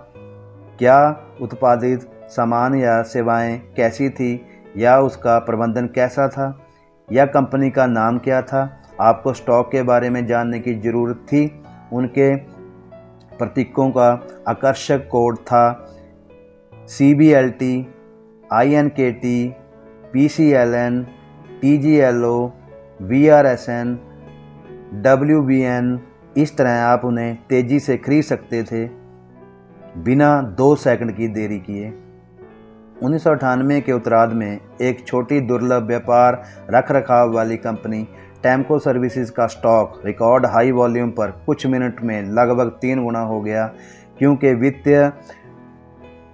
क्या उत्पादित सामान या सेवाएं कैसी थी, या उसका प्रबंधन कैसा था, या कंपनी का नाम क्या था। आपको स्टॉक के बारे में जानने की ज़रूरत थी। उनके प्रतीकों का आकर्षक कोड था CBLT, INKT, PCLN, TGLO, VRSN, WBN। इस तरह आप उन्हें तेज़ी से खरीद सकते थे बिना 2 सेकंड की देरी किए। 1998 के उत्तरार्ध में एक छोटी दुर्लभ व्यापार रखरखाव वाली कंपनी टेम्को सर्विसेज का स्टॉक रिकॉर्ड हाई वॉल्यूम पर कुछ मिनट में लगभग 3 गुना हो गया, क्योंकि वित्तीय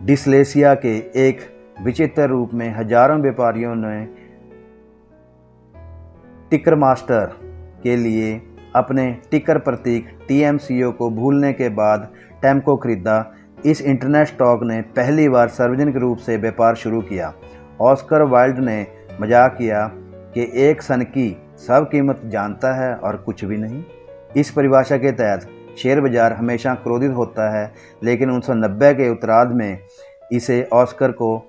डिस्लेसिया के एक विचित्र रूप में हजारों व्यापारियों ने टिकर मास्टर के लिए अपने टिकर प्रतीक TMCO को भूलने के बाद टेम्को खरीदा। इस इंटरनेट स्टॉक ने पहली बार सार्वजनिक रूप से व्यापार शुरू किया। ऑस्कर वाइल्ड ने मजाक किया कि एक सन की सब कीमत जानता है और कुछ भी नहीं। इस परिभाषा के तहत शेयर बाजार हमेशा क्रोधित होता है, लेकिन 1990 के उत्तरार्ध में इसे ऑस्कर को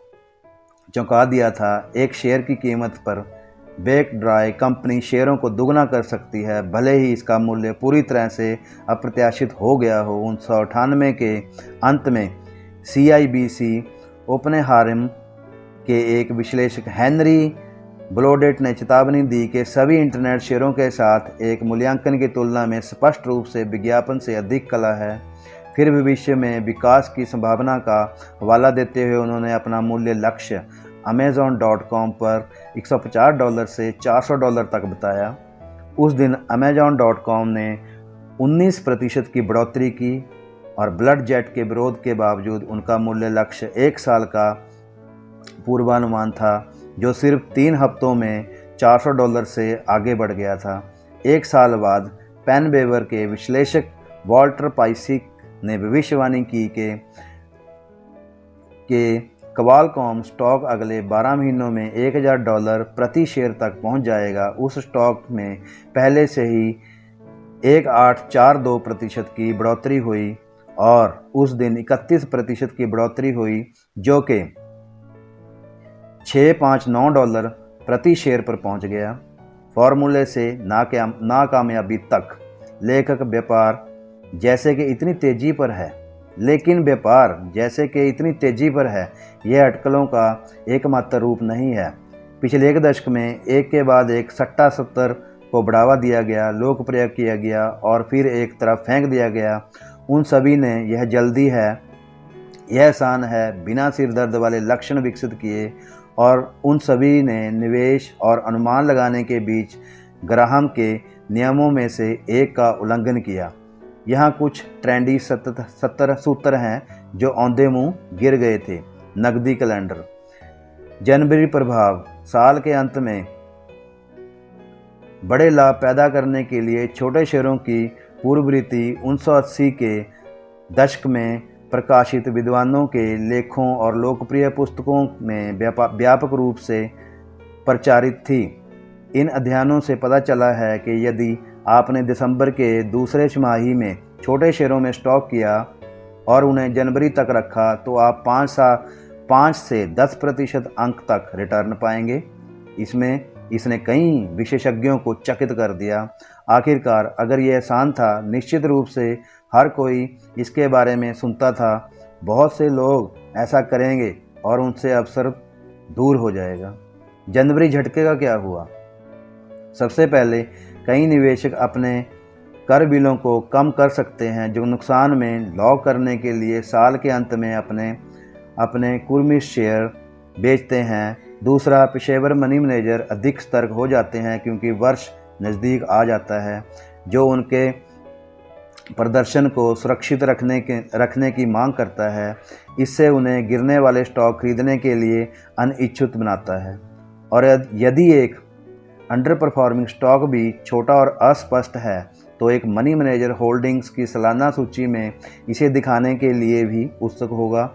चौंका दिया था। एक शेयर की कीमत पर बेक ड्राई कंपनी शेयरों को दुगना कर सकती है, भले ही इसका मूल्य पूरी तरह से अप्रत्याशित हो गया हो। 1998 के अंत में CIBC ओपनहाइमर के एक विश्लेषक हेनरी ब्लोडेट ने चेतावनी दी कि सभी इंटरनेट शेयरों के साथ एक मूल्यांकन की तुलना में स्पष्ट रूप से विज्ञापन से अधिक कला है। फिर भविष्य में विकास की संभावना का हवाला देते हुए उन्होंने अपना मूल्य लक्ष्य Amazon.com पर $150 से $400 तक बताया। उस दिन Amazon.com ने 19% की बढ़ोतरी की और ब्लड जेट के विरोध के बावजूद उनका मूल्य लक्ष्य 1 साल का पूर्वानुमान था, जो सिर्फ 3 हफ्तों में $400 से आगे बढ़ गया था। 1 साल बाद पेनबेवर के विश्लेषक वॉल्टर पाइसिक ने भविष्यवाणी की कि क्वालकॉम स्टॉक अगले 12 महीनों में $1000 प्रति शेयर तक पहुंच जाएगा। उस स्टॉक में पहले से ही 1842% की बढ़ोतरी हुई और उस दिन 31% की बढ़ोतरी हुई, जो कि $659 प्रति शेयर पर पहुंच गया। फॉर्मूले से नाकामयाबी तक। लेखक व्यापार जैसे कि इतनी तेज़ी पर है, लेकिन व्यापार जैसे कि इतनी तेज़ी पर है, यह अटकलों का एकमात्र रूप नहीं है। पिछले 1 दशक में एक के बाद एक सट्टा सत्र को बढ़ावा दिया गया, लोकप्रिय किया गया और फिर एक तरफ फेंक दिया गया। उन सभी ने यह जल्दी है, यह आसान है, बिना सिर दर्द वाले लक्षण विकसित किए, और उन सभी ने निवेश और अनुमान लगाने के बीच ग्राहम के नियमों में से एक का उल्लंघन किया। यहाँ कुछ ट्रेंडी सूत्र हैं जो औंधे मुंह गिर गए थे। नकदी कैलेंडर। जनवरी प्रभाव। साल के अंत में बड़े लाभ पैदा करने के लिए छोटे शेयरों की पूर्ववृत्ति 1980 के दशक में प्रकाशित विद्वानों के लेखों और लोकप्रिय पुस्तकों में व्यापक रूप से प्रचारित थी। इन अध्ययनों से पता चला है कि यदि आपने दिसंबर के दूसरे छमाही में छोटे शेयरों में स्टॉक किया और उन्हें जनवरी तक रखा तो आप 5 से 10% अंक तक रिटर्न पाएंगे। इसने कई विशेषज्ञों को चकित कर दिया। आखिरकार अगर यह आसान था, निश्चित रूप से हर कोई इसके बारे में सुनता था। बहुत से लोग ऐसा करेंगे और उनसे अवसर दूर हो जाएगा। जनवरी झटके का क्या हुआ? सबसे पहले कई निवेशक अपने कर बिलों को कम कर सकते हैं, जो नुकसान में लॉक करने के लिए साल के अंत में अपने कुर्मी शेयर बेचते हैं। दूसरा, पेशेवर मनी मैनेजर अधिक सतर्क हो जाते हैं क्योंकि वर्ष नज़दीक आ जाता है, जो उनके प्रदर्शन को सुरक्षित रखने की मांग करता है। इससे उन्हें गिरने वाले स्टॉक खरीदने के लिए अनिच्छुक बनाता है। और यदि एक अंडर परफॉर्मिंग स्टॉक भी छोटा और अस्पष्ट है तो एक मनी मैनेजर होल्डिंग्स की सालाना सूची में इसे दिखाने के लिए भी उत्सुक होगा।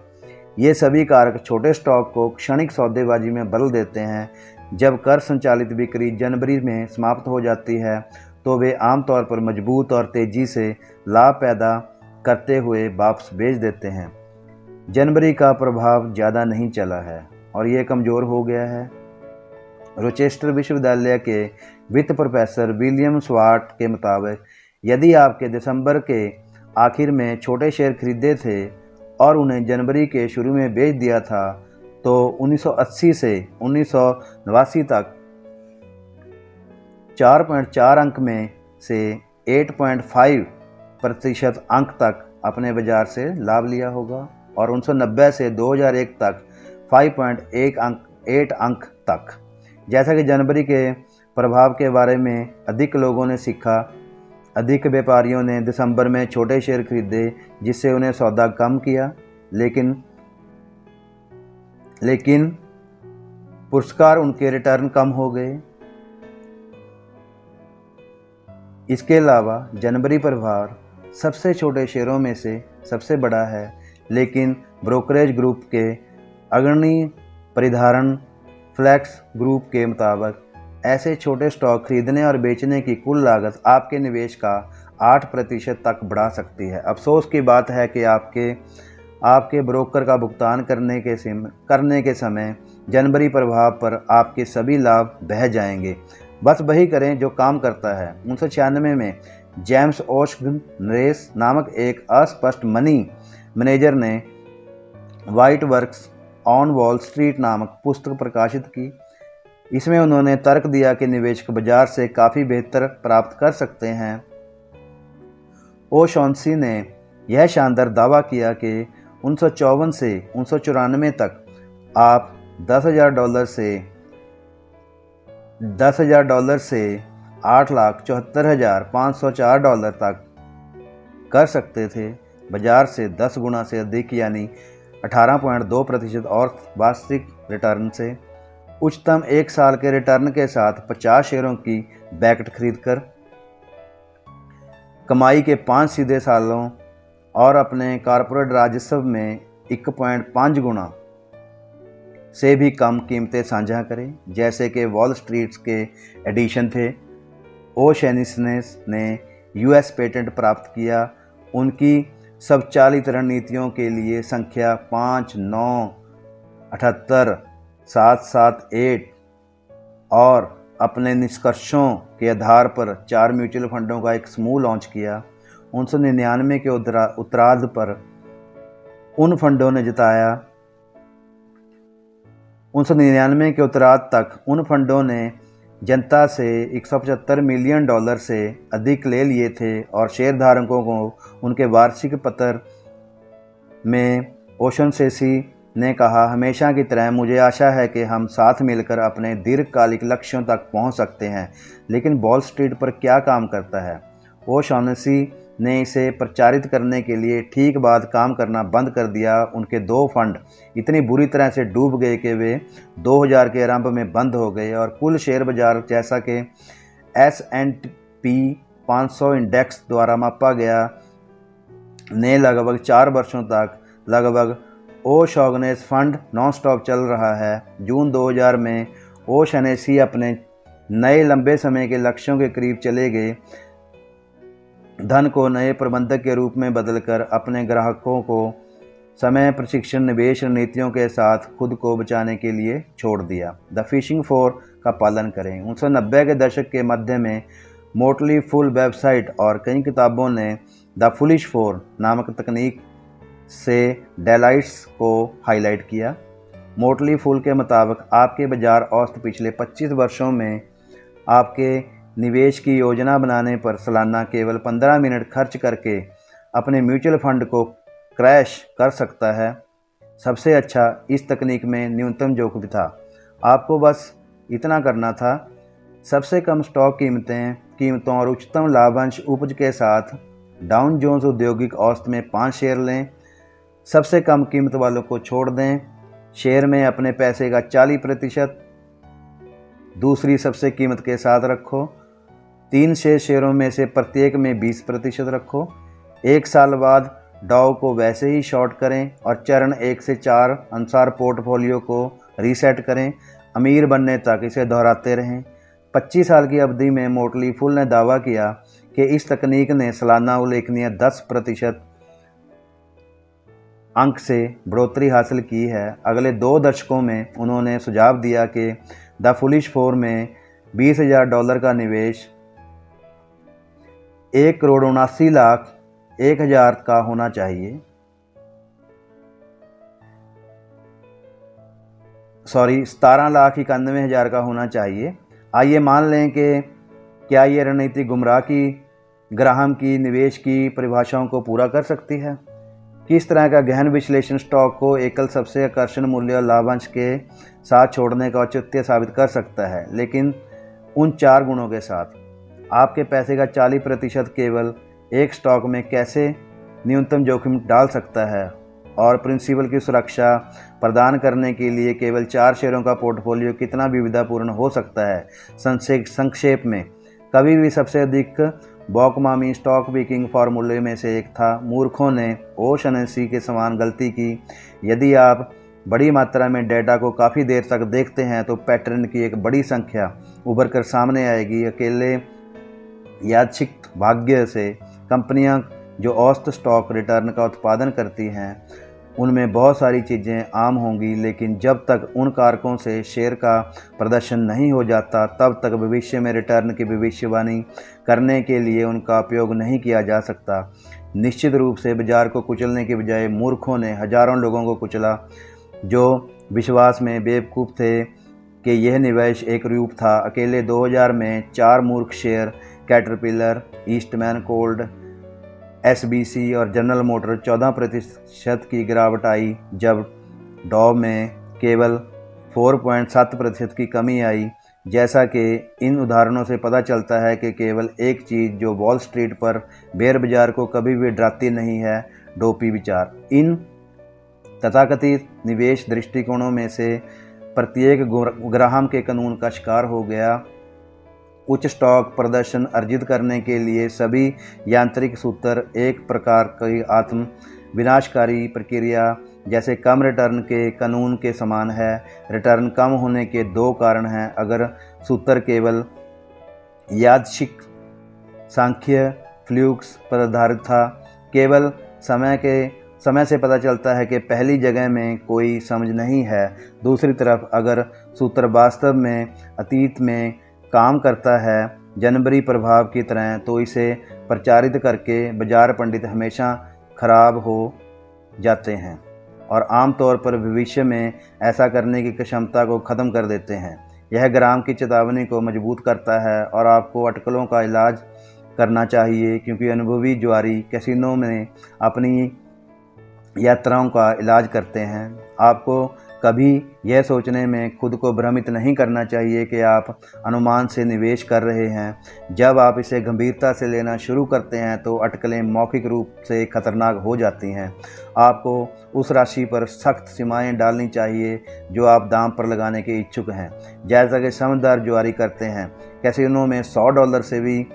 ये सभी कारक छोटे स्टॉक को क्षणिक सौदेबाजी में बदल देते हैं। जब कर संचालित बिक्री जनवरी में समाप्त हो जाती है तो वे आमतौर पर मजबूत और तेज़ी से लाभ पैदा करते हुए वापस बेच देते हैं। जनवरी का प्रभाव ज़्यादा नहीं चला है और ये कमज़ोर हो गया है। रोचेस्टर विश्वविद्यालय के वित्त प्रोफेसर विलियम स्वार्ट के मुताबिक यदि आपके दिसंबर के आखिर में छोटे शेयर खरीदे थे और उन्हें जनवरी के शुरू में बेच दिया था तो 1980 से 1989 तक 4.4 अंक में से 8.5% अंक तक अपने बाजार से लाभ लिया होगा और 1990 से 2001 तक 5.8 अंक तक। जैसा कि जनवरी के प्रभाव के बारे में अधिक लोगों ने सीखा, अधिक व्यापारियों ने दिसंबर में छोटे शेयर खरीदे जिससे उन्हें सौदा कम किया, लेकिन पुरस्कार उनके रिटर्न कम हो गए। इसके अलावा जनवरी प्रभाव सबसे छोटे शेयरों में से सबसे बड़ा है, लेकिन ब्रोकरेज ग्रुप के अग्रणी परिधारण फ्लैक्स ग्रुप के मुताबिक ऐसे छोटे स्टॉक खरीदने और बेचने की कुल लागत आपके निवेश का 8% तक बढ़ा सकती है। अफसोस की बात है कि आपके ब्रोकर का भुगतान करने के समय जनवरी प्रभाव पर आपके सभी लाभ बह जाएंगे। बस वही करें जो काम करता है। 1996 में जेम्स ओशनरेस नामक एक अस्पष्ट मनी मैनेजर ने white works on wall street नामक पुस्तक प्रकाशित की। इसमें उन्होंने तर्क दिया कि निवेशक बाजार से काफ़ी बेहतर प्राप्त कर सकते हैं। ओशॉनसी ने यह शानदार दावा किया कि 1954 से 1994 तक आप $10,000 से $8,74,504 तक कर सकते थे, बाजार से 10 गुना से अधिक यानी 18.2% और वार्षिक रिटर्न से। उच्चतम एक साल के रिटर्न के साथ 50 शेयरों की बैकेट खरीदकर कमाई के 5 सीधे सालों और अपने कॉर्पोरेट राजस्व में 1.5 गुना से भी कम कीमतें साझा करें, जैसे कि वॉल स्ट्रीट के एडिशन थे। ओशनेस ने यूएस पेटेंट प्राप्त किया। उनकी स्वचालित रणनीतियों के लिए संख्या 5988778 और अपने निष्कर्षों के आधार पर 4 म्यूचुअल फंडों का एक समूह लॉन्च किया। 1999 के उत्तरार्ध पर उन फंडों ने जिताया 1999 के उत्तरार्ध तक उन फंडों ने जनता से $175 मिलियन से अधिक ले लिए थे और शेयरधारकों को उनके वार्षिक पत्र में ओशनसेसी ने कहा, हमेशा की तरह मुझे आशा है कि हम साथ मिलकर अपने दीर्घकालिक लक्ष्यों तक पहुंच सकते हैं। लेकिन वॉल स्ट्रीट पर क्या काम करता है? ओशॉनसी ने इसे प्रचारित करने के लिए ठीक बाद काम करना बंद कर दिया। उनके 2 फंड इतनी बुरी तरह से डूब गए कि वे 2000 के आरंभ में बंद हो गए और कुल शेयर बाजार जैसा कि S&P 500 इंडेक्स द्वारा मापा गया ने लगभग 4 वर्षों तक लगभग ओशॉगनेस फंड नॉन स्टॉप चल रहा है। जून 2000 में ओशनेसी अपने नए लंबे समय के लक्ष्यों के करीब चले गए। धन को नए प्रबंधक के रूप में बदलकर अपने ग्राहकों को समय प्रशिक्षण निवेश रणनीतियों के साथ खुद को बचाने के लिए छोड़ दिया। द फिशिंग 4 का पालन करें। 1990 के दशक के मध्य में मोटली फूल वेबसाइट और कई किताबों ने द फुलिश 4 नामक तकनीक से डेलाइट्स को हाईलाइट किया। मोटली फूल के मुताबिक आपके बाजार औसत पिछले 25 वर्षों में आपके निवेश की योजना बनाने पर सालाना केवल 15 मिनट खर्च करके अपने म्यूचुअल फंड को क्रैश कर सकता है। सबसे अच्छा इस तकनीक में न्यूनतम जोखिम था। आपको बस इतना करना था, सबसे कम स्टॉक कीमतों और उच्चतम लाभांश उपज के साथ डाउन जोन्स औद्योगिक औसत में 5 शेयर लें। सबसे कम कीमत वालों को छोड़ दें। शेयर में अपने पैसे का 40% दूसरी सबसे कीमत के साथ रखो। 3 शेयरों में से प्रत्येक में 20% रखो। 1 साल बाद डाउ को वैसे ही शॉर्ट करें और चरण 1 से 4 अनुसार पोर्टफोलियो को रीसेट करें। अमीर बनने तक इसे दोहराते रहें। 25 साल की अवधि में मोटली फूल ने दावा किया कि इस तकनीक ने सालाना उल्लेखनीय 10% अंक से बढ़ोतरी हासिल की है। अगले 2 दशकों में उन्होंने सुझाव दिया कि द फुलिश 4 में $20,000 का निवेश 1,79,01,000 का होना चाहिए। 17,91,000 का होना चाहिए। आइए मान लें कि क्या ये रणनीति गुमराह की ग्राहम की निवेश की परिभाषाओं को पूरा कर सकती है। किस तरह का गहन विश्लेषण स्टॉक को एकल सबसे आकर्षण मूल्य और लाभांश के साथ छोड़ने का औचित्य साबित कर सकता है, लेकिन उन 4 गुणों के साथ। आपके पैसे का 40% केवल एक स्टॉक में कैसे न्यूनतम जोखिम डाल सकता है और प्रिंसिपल की सुरक्षा प्रदान करने के लिए केवल 4 शेयरों का पोर्टफोलियो कितना विविधतापूर्ण हो सकता है। संक्षेप में, कभी भी सबसे अधिक बॉकमामी स्टॉक पिकिंग फार्मूले में से एक था। मूर्खों ने ओशनेसी के समान गलती की। यदि आप बड़ी मात्रा में डेटा को काफ़ी देर तक देखते हैं तो पैटर्न की एक बड़ी संख्या उभर कर सामने आएगी। अकेले यादृच्छिक भाग्य से कंपनियां जो औसत स्टॉक रिटर्न का उत्पादन करती हैं उनमें बहुत सारी चीज़ें आम होंगी, लेकिन जब तक उन कारकों से शेयर का प्रदर्शन नहीं हो जाता तब तक भविष्य में रिटर्न की भविष्यवाणी करने के लिए उनका उपयोग नहीं किया जा सकता। निश्चित रूप से बाजार को कुचलने के बजाय मूर्खों ने हजारों लोगों को कुचला जो विश्वास में बेवकूफ़ थे कि यह निवेश एक रूप था। अकेले 2000 में 4 मूर्ख share caterpillar, Eastman cold, SBC और जनरल मोटर 14% की गिरावट आई, जब डॉव में केवल 4.7% की कमी आई। जैसा कि इन उदाहरणों से पता चलता है कि केवल एक चीज़ जो वॉल स्ट्रीट पर बेयर बाजार को कभी भी डराती नहीं है, डोपी विचार। इन तथाकथित निवेश दृष्टिकोणों में से प्रत्येक ग्राहम के कानून का शिकार हो गया। उच्च स्टॉक प्रदर्शन अर्जित करने के लिए सभी यांत्रिक सूत्र एक प्रकार की आत्म विनाशकारी प्रक्रिया जैसे कम रिटर्न के कानून के समान है। रिटर्न कम होने के 2 कारण हैं। अगर सूत्र केवल यादृच्छिक सांख्य फ्लूक्स पर आधारित था, केवल समय से पता चलता है कि पहली जगह में कोई समझ नहीं है। दूसरी तरफ अगर सूत्र वास्तव में अतीत में काम करता है जनवरी प्रभाव की तरह, तो इसे प्रचारित करके बाजार पंडित हमेशा खराब हो जाते हैं और आमतौर पर भविष्य में ऐसा करने की क्षमता को ख़त्म कर देते हैं। यह ग्राम की चेतावनी को मजबूत करता है और आपको अटकलों का इलाज करना चाहिए, क्योंकि अनुभवी जुआरी कैसीनो में अपनी यात्राओं का इलाज करते हैं। आपको कभी यह सोचने में खुद को भ्रमित नहीं करना चाहिए कि आप अनुमान से निवेश कर रहे हैं। जब आप इसे गंभीरता से लेना शुरू करते हैं तो अटकलें मौखिक रूप से खतरनाक हो जाती हैं। आपको उस राशि पर सख्त सीमाएं डालनी चाहिए जो आप दांव पर लगाने के इच्छुक हैं, जैसा कि समझदार जुआरी करते हैं। कैसीनो में $100 से भी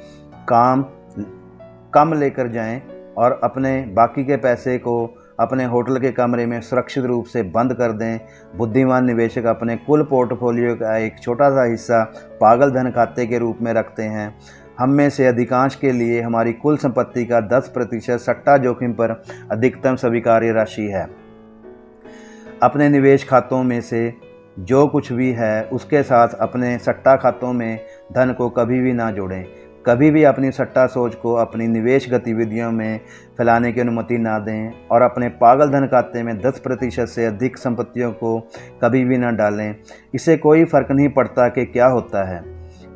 कम लेकर जाएं और अपने बाकी के पैसे को अपने होटल के कमरे में सुरक्षित रूप से बंद कर दें। बुद्धिमान निवेशक अपने कुल पोर्टफोलियो का एक छोटा सा हिस्सा पागल धन खाते के रूप में रखते हैं। हम में से अधिकांश के लिए हमारी कुल संपत्ति का 10% सट्टा जोखिम पर अधिकतम स्वीकार्य राशि है। अपने निवेश खातों में से जो कुछ भी है उसके साथ अपने सट्टा खातों में धन को कभी भी ना जोड़ें। कभी भी अपनी सट्टा सोच को अपनी निवेश गतिविधियों में फैलाने की अनुमति ना दें और अपने पागल धन खाते में 10% से अधिक संपत्तियों को कभी भी ना डालें। इससे कोई फर्क नहीं पड़ता कि क्या होता है।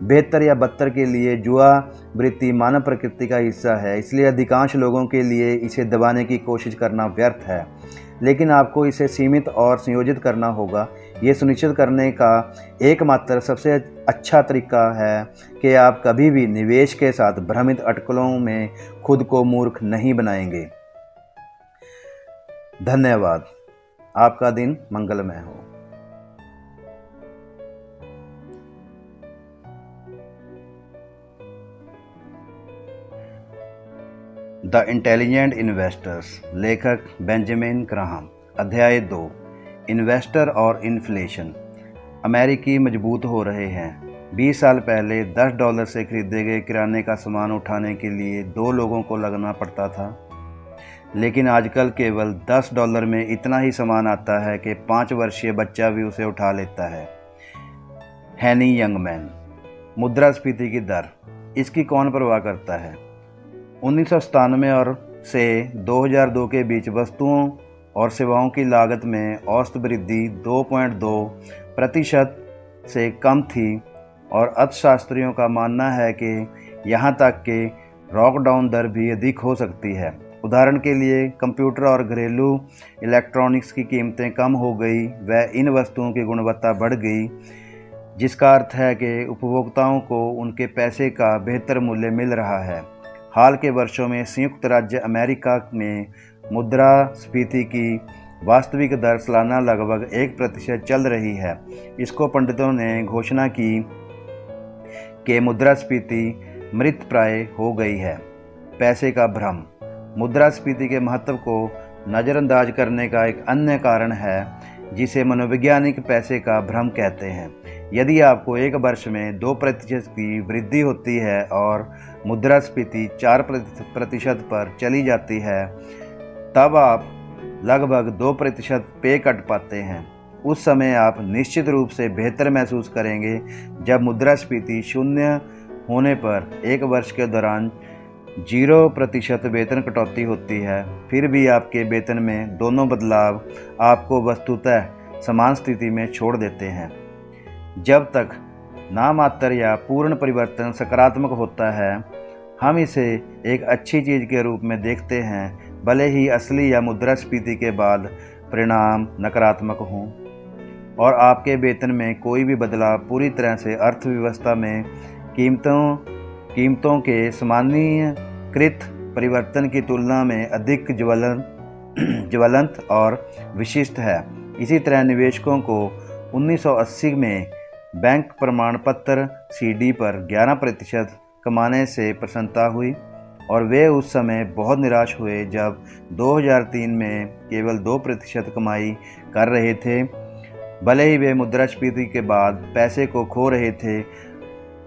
बेहतर या बदतर के लिए जुआ वृत्ति मानव प्रकृति का हिस्सा है, इसलिए अधिकांश लोगों के लिए इसे दबाने की कोशिश करना व्यर्थ है। लेकिन आपको इसे सीमित और संयोजित करना होगा। ये सुनिश्चित करने का एकमात्र सबसे अच्छा तरीका है कि आप कभी भी निवेश के साथ भ्रमित अटकलों में खुद को मूर्ख नहीं बनाएंगे। धन्यवाद। आपका दिन मंगलमय हो। द इंटेलिजेंट इन्वेस्टर्स, लेखक बेंजामिन ग्राहम। अध्याय 2, इन्वेस्टर और इन्फ्लेशन। अमेरिकी मजबूत हो रहे हैं। 20 साल पहले $10 से खरीदे गए किराने का सामान उठाने के लिए 2 लोगों को लगना पड़ता था, लेकिन आजकल केवल $10 में इतना ही सामान आता है कि 5 वर्षीय बच्चा भी उसे उठा लेता है। हैनी यंगमैन। मुद्रास्फीति की दर, इसकी कौन परवाह करता है। 1997 और से 2002 के बीच वस्तुओं और सेवाओं की लागत में औसत वृद्धि 2.2% से कम थी और अर्थशास्त्रियों का मानना है कि यहाँ तक कि लॉकडाउन दर भी अधिक हो सकती है। उदाहरण के लिए, कंप्यूटर और घरेलू इलेक्ट्रॉनिक्स की कीमतें कम हो गई व इन वस्तुओं की गुणवत्ता बढ़ गई, जिसका अर्थ है कि उपभोक्ताओं को उनके पैसे का बेहतर मूल्य मिल रहा है। हाल के वर्षों में संयुक्त राज्य अमेरिका में मुद्रास्फीति की वास्तविक दर सालाना लगभग 1% चल रही है। इसको पंडितों ने घोषणा की कि मुद्रास्फीति मृतप्राय हो गई है। पैसे का भ्रम। मुद्रास्फीति के महत्व को नज़रअंदाज करने का एक अन्य कारण है जिसे मनोवैज्ञानिक पैसे का भ्रम कहते हैं। यदि आपको एक वर्ष में 2% की वृद्धि होती है और मुद्रास्फीति 4% पर चली जाती है, तब आप लगभग 2% पे कट पाते हैं। उस समय आप निश्चित रूप से बेहतर महसूस करेंगे। जब मुद्रास्फीति 0 होने पर एक वर्ष के दौरान 0% वेतन कटौती होती है, फिर भी आपके वेतन में दोनों बदलाव आपको वस्तुतः समान स्थिति में छोड़ देते हैं। जब तक नामात्र या पूर्ण परिवर्तन सकारात्मक होता है, हम इसे एक अच्छी चीज़ के रूप में देखते हैं, भले ही असली या मुद्रास्फीति के बाद परिणाम नकारात्मक हों और आपके वेतन में कोई भी बदलाव पूरी तरह से अर्थव्यवस्था में कीमतों के सामान्यीकृत परिवर्तन की तुलना में अधिक ज्वलंत और विशिष्ट है। इसी तरह निवेशकों को 1980 में बैंक प्रमाण पत्र CD पर 11% कमाने से प्रसन्नता हुई और वे उस समय बहुत निराश हुए जब 2003 में केवल 2% कमाई कर रहे थे। भले ही वे मुद्रास्फीति के बाद पैसे को खो रहे थे,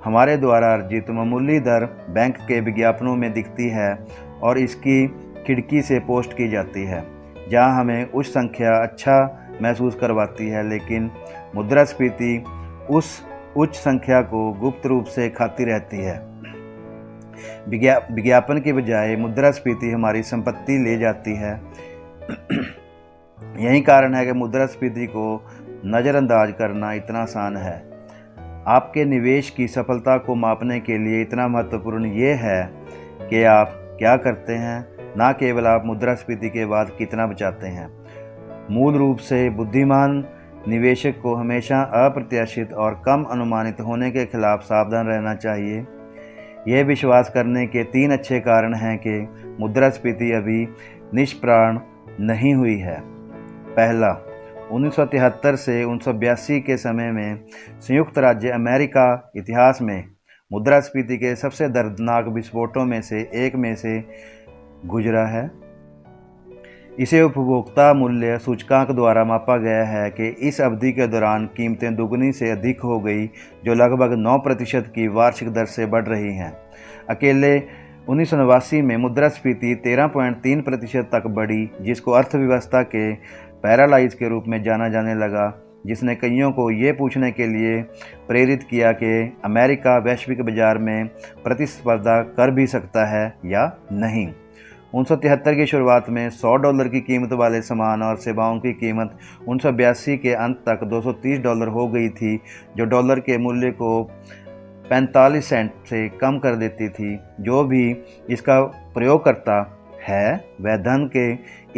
हमारे द्वारा अर्जित मामूली दर बैंक के विज्ञापनों में दिखती है और इसकी खिड़की से पोस्ट की जाती है, जहां हमें उच्च संख्या अच्छा महसूस करवाती है, लेकिन मुद्रास्फीति उस उच्च संख्या को गुप्त रूप से खाती रहती है। विज्ञापन के बजाय मुद्रास्फीति हमारी संपत्ति ले जाती है। यही कारण है कि मुद्रास्फीति को नज़रअंदाज करना इतना आसान है। आपके निवेश की सफलता को मापने के लिए इतना महत्वपूर्ण ये है कि आप क्या करते हैं, ना केवल आप मुद्रास्फीति के बाद कितना बचाते हैं। मूल रूप से बुद्धिमान निवेशक को हमेशा अप्रत्याशित और कम अनुमानित होने के खिलाफ सावधान रहना चाहिए। यह विश्वास करने के 3 अच्छे कारण हैं कि मुद्रास्फीति अभी निष्प्राण नहीं हुई है। पहला, 1973 से 1982 के समय में संयुक्त राज्य अमेरिका इतिहास में मुद्रास्फीति के सबसे दर्दनाक विस्फोटों में से एक में से गुजरा है। इसे उपभोक्ता मूल्य सूचकांक द्वारा मापा गया है कि इस अवधि के दौरान कीमतें दुगनी से अधिक हो गई, जो लगभग 9% की वार्षिक दर से बढ़ रही हैं। अकेले 1989 में मुद्रास्फीति 13.3% तक बढ़ी, जिसको अर्थव्यवस्था के पैरालाइज के रूप में जाना जाने लगा, जिसने कईयों को ये पूछने के लिए प्रेरित किया कि अमेरिका वैश्विक बाजार में प्रतिस्पर्धा कर भी सकता है या नहीं। 1973 की शुरुआत में $100 की कीमत वाले सामान और सेवाओं की कीमत 1982 के अंत तक $230 हो गई थी, जो डॉलर के मूल्य को 45 सेंट से कम कर देती थी। जो भी इसका प्रयोग करता है वह धन के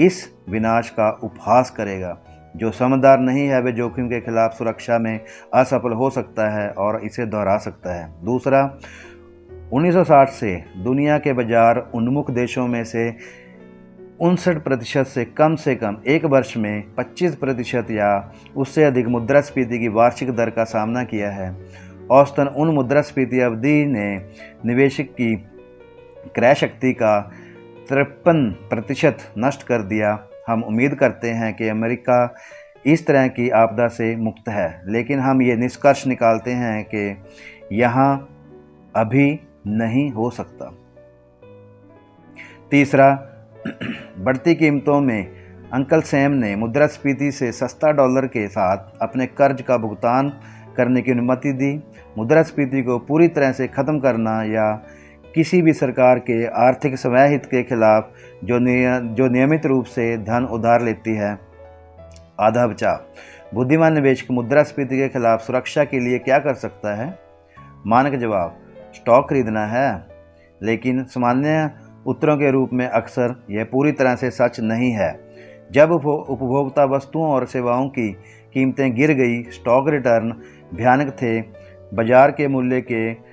इस विनाश का उपहास करेगा। जो समझदार नहीं है वह जोखिम के खिलाफ सुरक्षा में असफल हो सकता है और इसे दोहरा सकता है। दूसरा, 1960 से दुनिया के बाजार उन्मुख देशों में से 59% से कम एक वर्ष में 25% या उससे अधिक मुद्रास्फीति की वार्षिक दर का सामना किया है। औसतन उन मुद्रास्फीति अवधि ने निवेशक की क्रय शक्ति का 53% नष्ट कर दिया। हम उम्मीद करते हैं कि अमेरिका इस तरह की आपदा से मुक्त है, लेकिन हम ये निष्कर्ष निकालते हैं कि यहाँ अभी नहीं हो सकता। तीसरा, बढ़ती कीमतों में अंकल सैम ने मुद्रास्फीति से सस्ता डॉलर के साथ अपने कर्ज का भुगतान करने की अनुमति दी। मुद्रास्फीति को पूरी तरह से ख़त्म करना या किसी भी सरकार के आर्थिक स्वहित के खिलाफ जो नियमित रूप से धन उधार लेती है, आधा बचाव। बुद्धिमान निवेशक मुद्रास्फीति के खिलाफ सुरक्षा के लिए क्या कर सकता है? मानक जवाब, स्टॉक खरीदना है, लेकिन सामान्य उत्तरों के रूप में अक्सर यह पूरी तरह से सच नहीं है। जब उपभोक्ता वस्तुओं और सेवाओं की कीमतें गिर गई, स्टॉक रिटर्न भयानक थे। बाजार के मूल्य के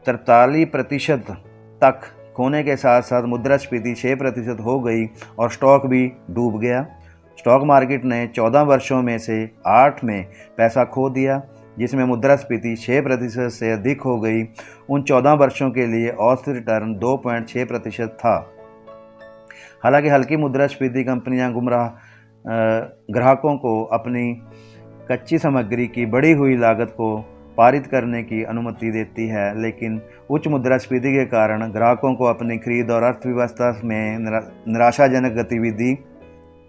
43% तक खोने के साथ साथ मुद्रास्फीति 6% हो गई और स्टॉक भी डूब गया। स्टॉक मार्केट ने 14 वर्षों में से 8 में पैसा खो दिया, जिसमें मुद्रास्फीति 6% से अधिक हो गई। उन 14 वर्षों के लिए औसत रिटर्न 2.6% था। हालांकि हल्की मुद्रास्फीति कंपनियां ग्राहकों को अपनी कच्ची सामग्री की बढ़ी हुई लागत को पारित करने की अनुमति देती है, लेकिन उच्च मुद्रास्फीति के कारण ग्राहकों को अपनी खरीद और अर्थव्यवस्था में निराशाजनक गतिविधि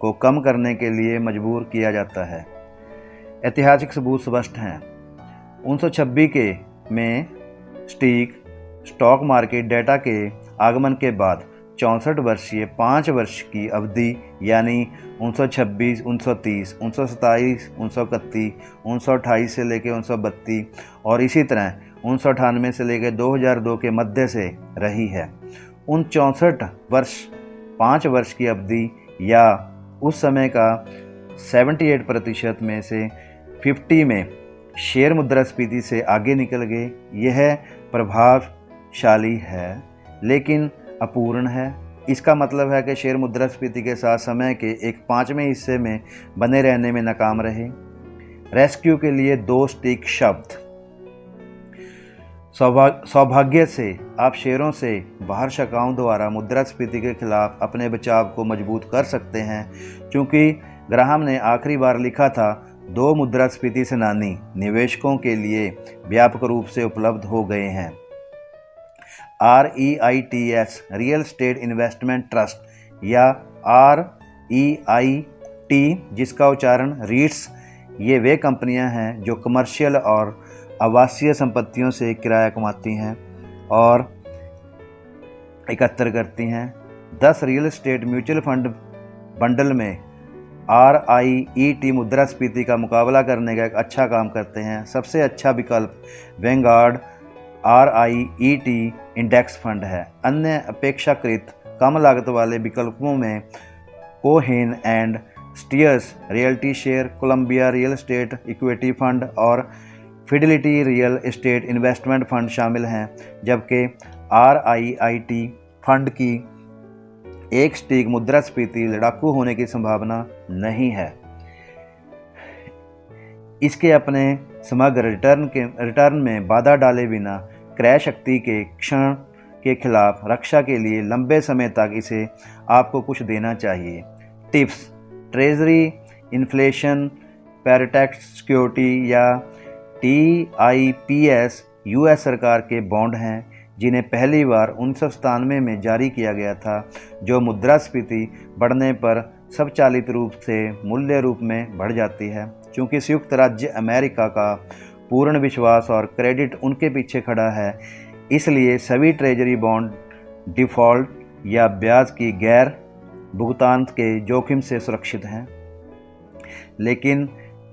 को कम करने के लिए मजबूर किया जाता है। ऐतिहासिक सबूत स्पष्ट हैं। 1926 में स्टॉक मार्केट डेटा के आगमन के बाद 64 वर्षीय 5 वर्ष की अवधि यानी 1926, 1930, 1927, 1931, 1928 से लेकर 1932 और इसी तरह 1998 से लेकर 2002 के मध्य से रही है। उन 64 वर्ष 5 वर्ष की अवधि या उस समय का 78% में से 50 में शेयर मुद्रास्फीति से आगे निकल गए। यह प्रभावशाली है लेकिन अपूर्ण है। इसका मतलब है कि शेयर मुद्रास्फीति के साथ समय के एक 5वें हिस्से में बने रहने में नाकाम रहे। रेस्क्यू के लिए 2 सटीक शब्द। सौभाग्य से आप शेयरों से बाहर शाखाओं द्वारा मुद्रास्फीति के खिलाफ अपने बचाव को मजबूत कर सकते हैं, क्योंकि ग्राहम ने आखिरी बार लिखा था 2 मुद्रास्फीति सेनानी निवेशकों के लिए व्यापक रूप से उपलब्ध हो गए हैं। REITs real estate investment trust या REIT जिसका उच्चारण रीट्स, ये वे कंपनियां हैं जो कमर्शियल और आवासीय संपत्तियों से किराया कमाती हैं और एकत्र करती हैं। 10 real estate mutual fund bundle में REIT मुद्रास्फीति का मुकाबला करने का एक अच्छा काम करते हैं। सबसे अच्छा विकल्प वैनगार्ड REIT इंडेक्स फंड है। अन्य अपेक्षाकृत कम लागत वाले विकल्पों में Cohen and Steers realty share, Columbia real estate equity fund और Fidelity real estate investment fund शामिल हैं, जबकि REIT फंड की एक सटीक मुद्रास्फीति लड़ाकू होने की संभावना नहीं है। इसके अपने समग्र रिटर्न में बाधा डाले बिना क्रय शक्ति के क्षण के खिलाफ रक्षा के लिए लंबे समय तक इसे आपको कुछ देना चाहिए। Tips: treasury inflation protect security या TIPS US सरकार के बॉन्ड हैं जिन्हें पहली बार 1997 में जारी किया गया था, जो मुद्रास्फीति बढ़ने पर स्वचालित रूप से मूल्य रूप में बढ़ जाती है। चूँकि संयुक्त राज्य अमेरिका का पूर्ण विश्वास और क्रेडिट उनके पीछे खड़ा है, इसलिए सभी ट्रेजरी बॉन्ड डिफ़ॉल्ट या ब्याज की गैर भुगतान के जोखिम से सुरक्षित हैं। लेकिन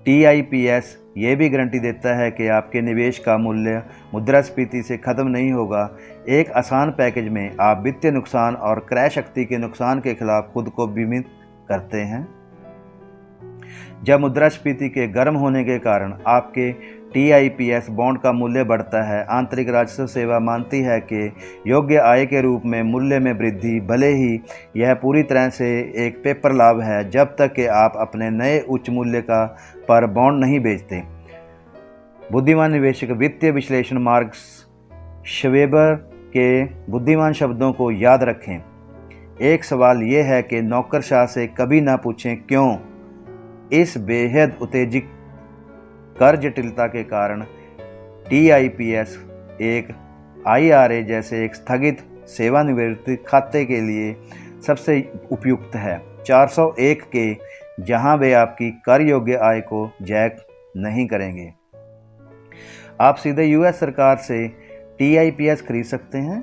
TIPS ये भी गारंटी देता है कि आपके निवेश का मूल्य मुद्रास्फीति से ख़त्म नहीं होगा। एक आसान पैकेज में आप वित्तीय नुकसान और क्रय शक्ति के नुकसान के खिलाफ खुद को बीमित करते हैं। जब मुद्रास्फीति के गर्म होने के कारण आपके TIPS बॉन्ड का मूल्य बढ़ता है, आंतरिक राजस्व सेवा मानती है कि योग्य आय के रूप में मूल्य में वृद्धि, भले ही यह पूरी तरह से एक पेपर लाभ है जब तक कि आप अपने नए उच्च मूल्य का पर बॉन्ड नहीं बेचते। बुद्धिमान निवेशक वित्तीय विश्लेषण मार्क्स श्वेबर के बुद्धिमान शब्दों को याद रखें। एक सवाल यह है कि नौकरशाह से कभी ना पूछें क्यों। इस बेहद उत्तेजक कर जटिलता के कारण TIPS एक IRA जैसे एक स्थगित सेवानिवृत्ति खाते के लिए सबसे उपयुक्त है। 401 के, जहां वे आपकी कर योग्य आय को जैक नहीं करेंगे। आप सीधे US सरकार से TIPS खरीद सकते हैं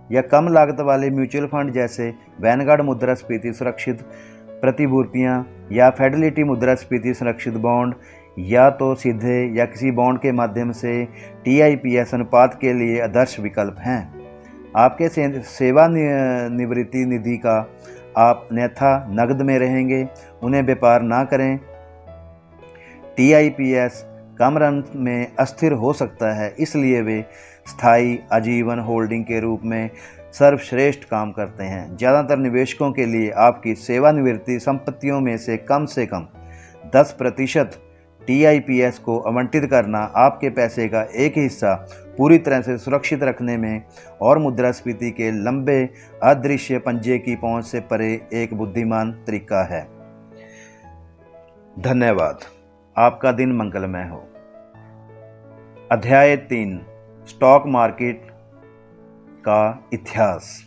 या कम लागत वाले म्यूचुअल फंड जैसे वैनगार्ड मुद्रास्फीति सुरक्षित प्रतिभूतियां या फेडरलिटी मुद्रास्फीति सुरक्षित बॉन्ड, या तो सीधे या किसी बॉन्ड के माध्यम से TIPS अनुपात के लिए आदर्श विकल्प हैं। आपके सेवानिवृत्ति निधि का आप अन्यथा नकद में रहेंगे, उन्हें व्यापार ना करें। TIPS कम रन में अस्थिर हो सकता है, इसलिए वे स्थायी आजीवन होल्डिंग के रूप में सर्वश्रेष्ठ काम करते हैं। ज़्यादातर निवेशकों के लिए आपकी सेवानिवृत्ति संपत्तियों में से कम 10% TIPS को आवंटित करना आपके पैसे का एक हिस्सा पूरी तरह से सुरक्षित रखने में और मुद्रास्फीति के लंबे अदृश्य पंजे की पहुंच से परे एक बुद्धिमान तरीका है। धन्यवाद। आपका दिन मंगलमय हो। अध्याय 3, स्टॉक मार्केट का इतिहास।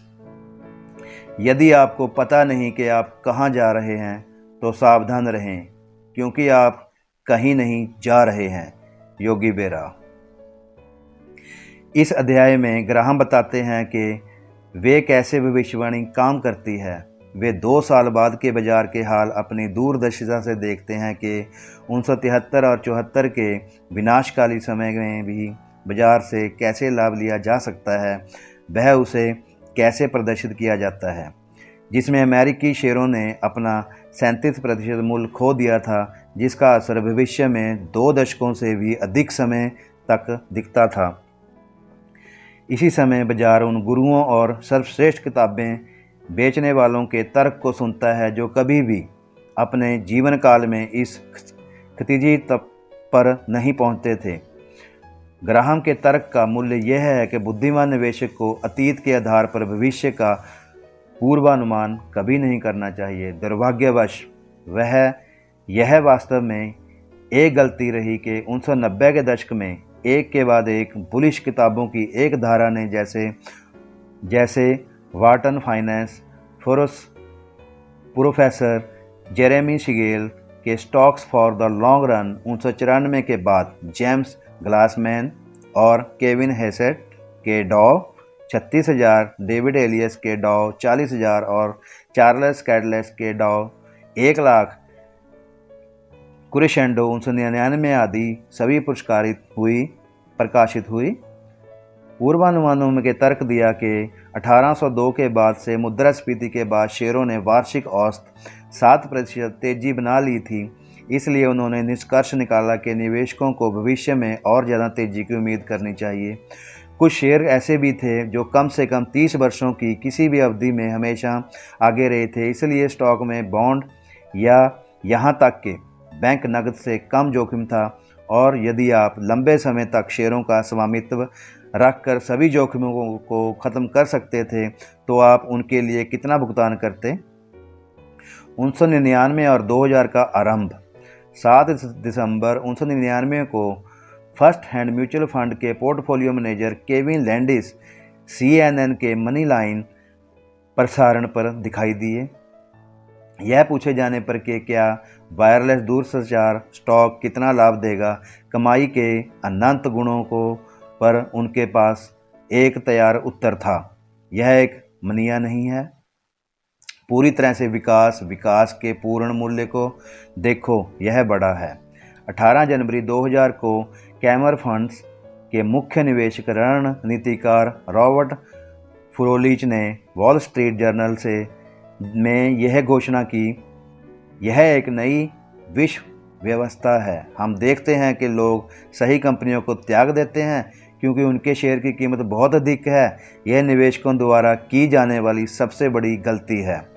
यदि आपको पता नहीं कि आप कहां जा रहे हैं तो सावधान रहें, क्योंकि आप कहीं नहीं जा रहे हैं। योगी बेरा। इस अध्याय में ग्राहम बताते हैं कि वे कैसे भविष्यवाणी काम करती है। वे 2 साल बाद के बाजार के हाल अपनी दूरदर्शिता से देखते हैं कि 1973 और 74 के विनाशकाली समय में भी बाजार से कैसे लाभ लिया जा सकता है, वह उसे कैसे प्रदर्शित किया जाता है, जिसमें अमेरिकी शेयरों ने अपना 37% मूल्य खो दिया था, जिसका असर भविष्य में 2 दशकों से भी अधिक समय तक दिखता था। इसी समय बाजार उन गुरुओं और सर्वश्रेष्ठ किताबें बेचने वालों के तर्क को सुनता है जो कभी भी अपने जीवन काल में इस खितिजी तप पर नहीं पहुंचते थे। ग्राहम के तर्क का मूल्य यह है कि बुद्धिमान निवेशक को अतीत के आधार पर भविष्य का पूर्वानुमान कभी नहीं करना चाहिए। दुर्भाग्यवश यह वास्तव में एक गलती रही कि 1990 के दशक में एक के बाद एक बुलिश किताबों की एक धारा ने जैसे वार्टन फाइनेंस, प्रोफेसर जेरेमी शिगेल के stocks for the long run 1994 के बाद, जेम्स ग्लासमैन और केविन हेसेट के डॉ 36,000, डेविड एलियस के डॉ 40,000 और चार्ल्स कैडलेस के डॉ 1,00,000, क्रिसेंडो 1999 आदि सभी प्रकाशित हुई। पूर्वानुमानों में के तर्क दिया कि 1802 के बाद से मुद्रास्फीति के बाद शेयरों ने वार्षिक औसत 7% तेजी बना ली थी। इसलिए उन्होंने निष्कर्ष निकाला कि निवेशकों को भविष्य में और ज़्यादा तेजी की उम्मीद करनी चाहिए। कुछ शेयर ऐसे भी थे जो कम से कम 30 वर्षों की किसी भी अवधि में हमेशा आगे रहे थे। इसलिए स्टॉक में बॉन्ड या यहाँ तक कि बैंक नकद से कम जोखिम था, और यदि आप लंबे समय तक शेयरों का स्वामित्व रखकर सभी जोखिमों को ख़त्म कर सकते थे तो आप उनके लिए कितना भुगतान करते। 1999 और 2000 का आरंभ। 7 दिसंबर 1999 को फर्स्ट हैंड म्यूचुअल फंड के portfolio manager Kevin Landis CNN के मनी लाइन प्रसारण पर दिखाई दिए। यह पूछे जाने पर कि क्या वायरलेस दूरसंचार स्टॉक कितना लाभ देगा, कमाई के अनंत गुणों को पर उनके पास एक तैयार उत्तर था, यह एक मनिया नहीं है। पूरी तरह से विकास के पूर्ण मूल्य को देखो, यह बड़ा है। 18 जनवरी 2000 को कैमर फंड्स के मुख्य निवेशक रणनीतिकार रॉबर्ट फ्रोलिच ने वॉल स्ट्रीट जर्नल में यह घोषणा की, यह एक नई विश्व व्यवस्था है। हम देखते हैं कि लोग सही कंपनियों को त्याग देते हैं क्योंकि उनके शेयर की कीमत बहुत अधिक है। यह निवेशकों द्वारा की जाने वाली सबसे बड़ी गलती है।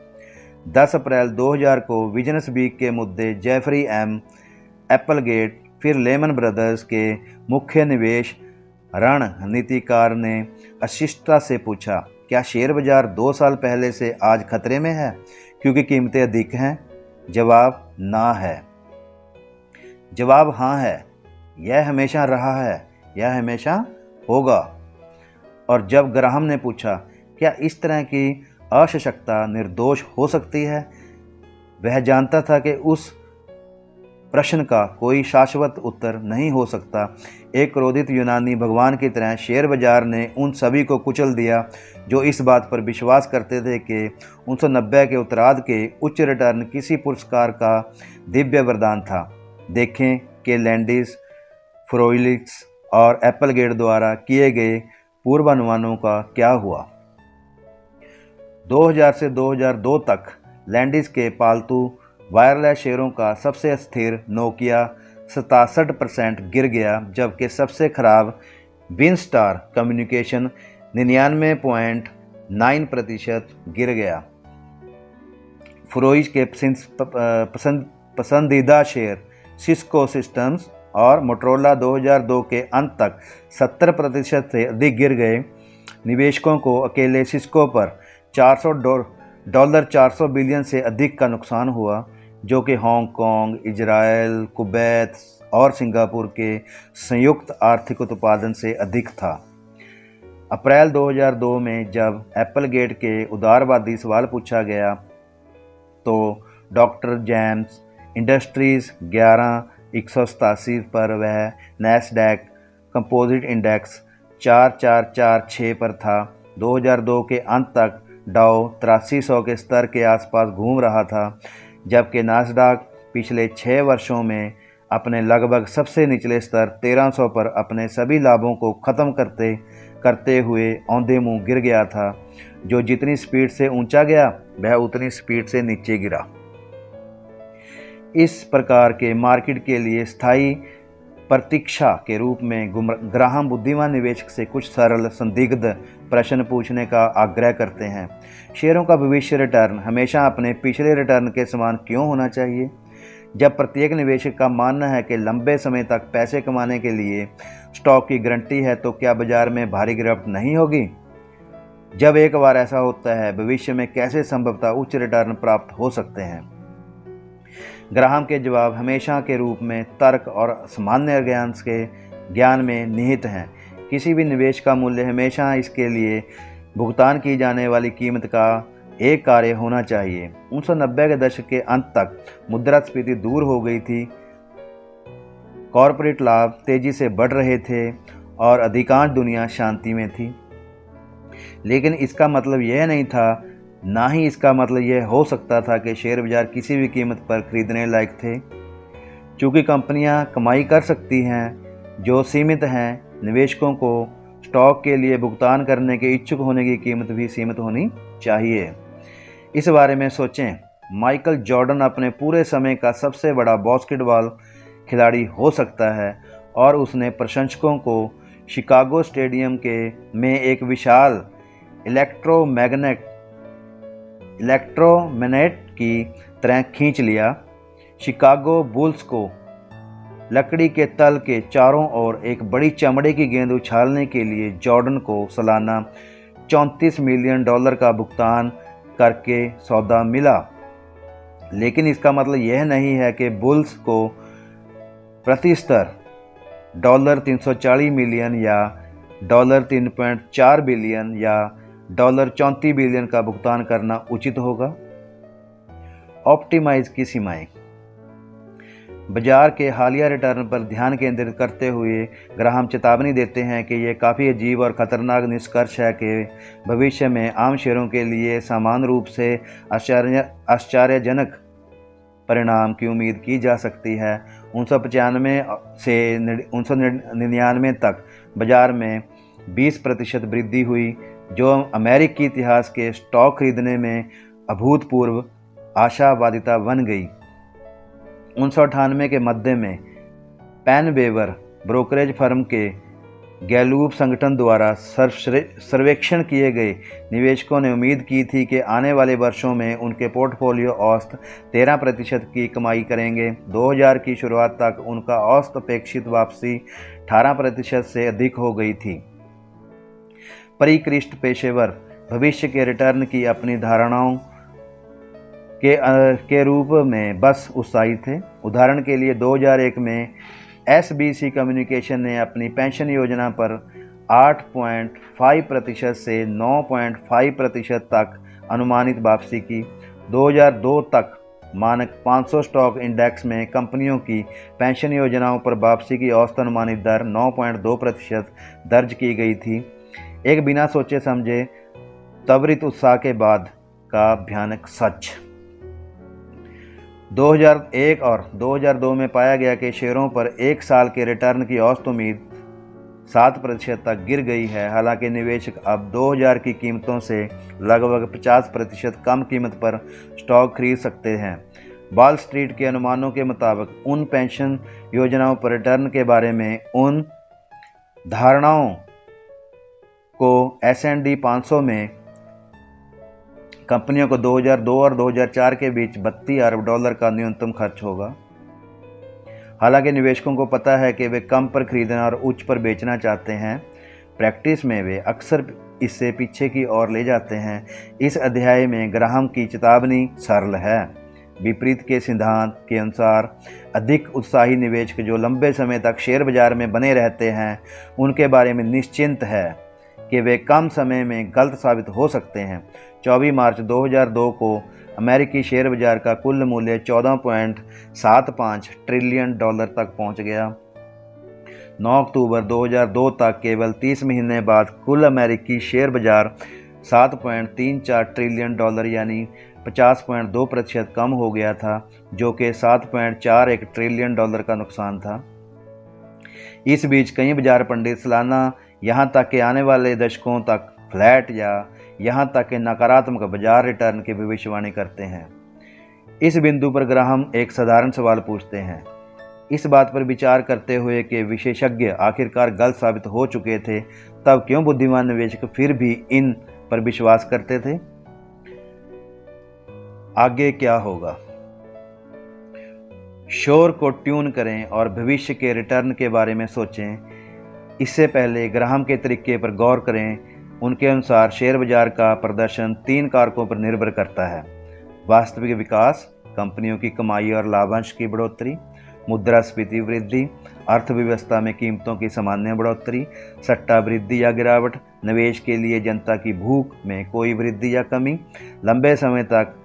10 अप्रैल 2000 को बिजनेस वीक के मुद्दे जेफरी एम एप्पलगेट फिर लेमन ब्रदर्स के मुख्य निवेश रणनीतिकार ने अशिष्टता से पूछा, क्या शेयर बाजार 2 साल पहले से आज खतरे में है क्योंकि कीमतें अधिक हैं? जवाब ना है। जवाब हाँ है। यह हमेशा रहा है, यह हमेशा होगा। और जब ग्राहम ने पूछा, क्या इस तरह की असशक्ता निर्दोष हो सकती है, वह जानता था कि उस प्रश्न का कोई शाश्वत उत्तर नहीं हो सकता। एक क्रोधित यूनानी भगवान की तरह शेयर बाजार ने उन सभी को कुचल दिया जो इस बात पर विश्वास करते थे कि 1990 के उत्तरार्ध के उच्च रिटर्न किसी पुरस्कार का दिव्य वरदान था। देखें कि लैंडिस, फ्रोलिच और एप्पलगेट द्वारा किए गए पूर्वानुमानों का क्या हुआ। 2000 से 2002 तक लैंडिस के पालतू वायरलेस शेयरों का सबसे स्थिर नोकिया 67% गिर गया, जबकि सबसे खराब विनस्टार कम्युनिकेशन 99.9% गिर गया। फ्रोइच के पसंदीदा शेयर सिस्को सिस्टम्स और मोटरोला 2002 के अंत तक 70% से अधिक गिर गए। निवेशकों को अकेले सिस्को पर $400 बिलियन से अधिक का नुकसान हुआ, जो कि हांगकांग, इजराइल, कुवैत और सिंगापुर के संयुक्त आर्थिक उत्पादन से अधिक था। अप्रैल 2002 में जब एप्पलगेट के उदारवादी सवाल पूछा गया तो डॉक्टर जेम्स इंडस्ट्रीज 11187 पर वह नैस्डैक कंपोजिट इंडेक्स 4446 पर था। 2002 के अंत तक डाउ 8300 के स्तर के आसपास घूम रहा था, जबकि नास्डाक पिछले 6 वर्षों में अपने लगभग सबसे निचले स्तर 1300 पर अपने सभी लाभों को ख़त्म करते हुए औंधे मुंह गिर गया था। जो जितनी स्पीड से ऊंचा गया वह उतनी स्पीड से नीचे गिरा। इस प्रकार के मार्केट के लिए स्थायी प्रतीक्षा के रूप में ग्राहम बुद्धिमान निवेशक से कुछ सरल संदिग्ध प्रश्न पूछने का आग्रह करते हैं। शेयरों का भविष्य रिटर्न हमेशा अपने पिछले रिटर्न के समान क्यों होना चाहिए? जब प्रत्येक निवेशक का मानना है कि लंबे समय तक पैसे कमाने के लिए स्टॉक की गारंटी है, तो क्या बाजार में भारी गिरावट नहीं होगी? जब एक बार ऐसा होता है, भविष्य में कैसे संभवतः उच्च रिटर्न प्राप्त हो सकते हैं? ग्राहम के जवाब हमेशा के रूप में तर्क और सामान्य ज्ञान में निहित हैं। किसी भी निवेश का मूल्य हमेशा इसके लिए भुगतान की जाने वाली कीमत का एक कार्य होना चाहिए। 1990 के दशक के अंत तक मुद्रास्फीति दूर हो गई थी, कॉरपोरेट लाभ तेजी से बढ़ रहे थे और अधिकांश दुनिया शांति में थी। लेकिन इसका मतलब यह नहीं था, ना ही इसका मतलब यह हो सकता था कि शेयर बाजार किसी भी कीमत पर खरीदने लायक थे। चूँकि कंपनियां कमाई कर सकती हैं जो सीमित हैं, निवेशकों को स्टॉक के लिए भुगतान करने के इच्छुक होने की कीमत भी सीमित होनी चाहिए। इस बारे में सोचें। माइकल जॉर्डन अपने पूरे समय का सबसे बड़ा बास्केटबॉल खिलाड़ी हो सकता है और उसने प्रशंसकों को शिकागो स्टेडियम में एक विशाल इलेक्ट्रोमैग्नेट की तरह खींच लिया। शिकागो बुल्स को लकड़ी के तल के चारों ओर एक बड़ी चमड़े की गेंद उछालने के लिए जॉर्डन को सालाना $34 मिलियन का भुगतान करके सौदा मिला। लेकिन इसका मतलब यह नहीं है कि बुल्स को प्रति स्तर $340 मिलियन या $3.4 बिलियन या $34 बिलियन का भुगतान करना उचित होगा। ऑप्टिमाइज की सीमाएं। बाजार के हालिया रिटर्न पर ध्यान केंद्रित करते हुए ग्राहम चेतावनी देते हैं कि यह काफ़ी अजीब और ख़तरनाक निष्कर्ष है कि भविष्य में आम शेयरों के लिए समान रूप से आश्चर्यजनक परिणाम की उम्मीद की जा सकती है। 1995 से 1999 तक बाजार में 20% वृद्धि हुई, जो अमेरिकी इतिहास के स्टॉक खरीदने में अभूतपूर्व आशावादिता बन गई। 1998 के मध्य में पेनवेवर ब्रोकरेज फर्म के गैलूप संगठन द्वारा सर्वेक्षण किए गए निवेशकों ने उम्मीद की थी कि आने वाले वर्षों में उनके पोर्टफोलियो औसत 13% की कमाई करेंगे। 2000 की शुरुआत तक उनका औसत अपेक्षित वापसी 18% से अधिक हो गई थी। परिष्कृत पेशेवर भविष्य के रिटर्न की अपनी धारणाओं के रूप में बस उत्साहित थे। उदाहरण के लिए 2001 में SBC कम्युनिकेशन ने अपनी पेंशन योजना पर 8.5% से 9.5% तक अनुमानित वापसी की। 2002 तक मानक 500 स्टॉक इंडेक्स में कंपनियों की पेंशन योजनाओं पर वापसी की औसत अनुमानित दर 9.2% दर्ज की गई थी। एक बिना सोचे समझे त्वरित उत्साह के बाद का भयानक सच। 2001 और 2002 में पाया गया कि शेयरों पर एक साल के रिटर्न की औसत उम्मीद 7% तक गिर गई है। हालांकि निवेशक अब 2000 की कीमतों से लगभग 50% कम कीमत पर स्टॉक खरीद सकते हैं। वॉल स्ट्रीट के अनुमानों के मुताबिक उन पेंशन योजनाओं पर रिटर्न के बारे में उन धारणाओं को S&P 500 में कंपनियों को 2002 और 2004 के बीच $32 अरब का न्यूनतम खर्च होगा। हालांकि निवेशकों को पता है कि वे कम पर खरीदना और उच्च पर बेचना चाहते हैं, प्रैक्टिस में वे अक्सर इससे पीछे की ओर ले जाते हैं। इस अध्याय में ग्राहम की चेतावनी सरल है। विपरीत के सिद्धांत के अनुसार अधिक उत्साही निवेशक जो लंबे समय तक शेयर बाजार में बने रहते हैं, उनके बारे में निश्चिंत है कि वे कम समय में गलत साबित हो सकते हैं। 24 मार्च 2002 को अमेरिकी शेयर बाजार का कुल मूल्य $14.75 ट्रिलियन तक पहुंच गया। 9 अक्टूबर 2002 तक केवल 30 महीने बाद कुल अमेरिकी शेयर बाजार $7.34 ट्रिलियन यानी 50.2% कम हो गया था, जो कि $7.41 ट्रिलियन का नुकसान था। इस बीच कई बाजार पंडित सालाना यहाँ तक कि आने वाले दशकों तक फ्लैट या यहाँ तक कि नकारात्मक बाजार रिटर्न की भविष्यवाणी करते हैं। इस बिंदु पर ग्राहम एक साधारण सवाल पूछते हैं, इस बात पर विचार करते हुए कि विशेषज्ञ आखिरकार गलत साबित हो चुके थे, तब क्यों बुद्धिमान निवेशक फिर भी इन पर विश्वास करते थे? आगे क्या होगा? शोर को ट्यून करें और भविष्य के रिटर्न के बारे में सोचें। इससे पहले ग्राहम के तरीके पर गौर करें। उनके अनुसार शेयर बाजार का प्रदर्शन 3 कारकों पर निर्भर करता है: वास्तविक विकास, कंपनियों की कमाई और लाभांश की बढ़ोतरी, मुद्रास्फीति वृद्धि, अर्थव्यवस्था में कीमतों की सामान्य बढ़ोतरी, सट्टा वृद्धि या गिरावट, निवेश के लिए जनता की भूख में कोई वृद्धि या कमी। लंबे समय तक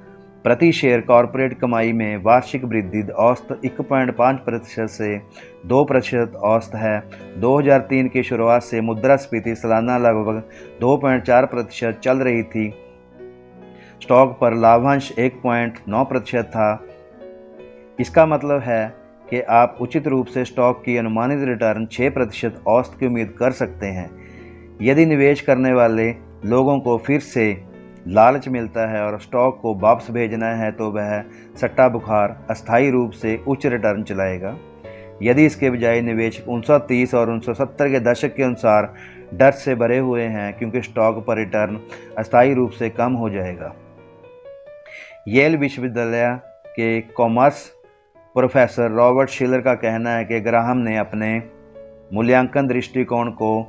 प्रति शेयर कॉरपोरेट कमाई में वार्षिक वृद्धि औसत 1.5% से 2% औसत है। 2003 की शुरुआत से मुद्रास्फीति सालाना लगभग 2.4% चल रही थी। स्टॉक पर लाभांश 1.9% था। इसका मतलब है कि आप उचित रूप से स्टॉक की अनुमानित रिटर्न 6% औसत की उम्मीद कर सकते हैं। यदि निवेश करने वाले लोगों को फिर से लालच मिलता है और स्टॉक को वापस भेजना है, तो वह सट्टा बुखार अस्थायी रूप से उच्च रिटर्न चलाएगा। यदि इसके बजाय निवेशक 1930 और 1970 के दशक के अनुसार डर से भरे हुए हैं, क्योंकि स्टॉक पर रिटर्न अस्थायी रूप से कम हो जाएगा। येल विश्वविद्यालय के कॉमर्स प्रोफेसर रॉबर्ट शिलर का कहना है कि ग्राहम ने अपने मूल्यांकन दृष्टिकोण को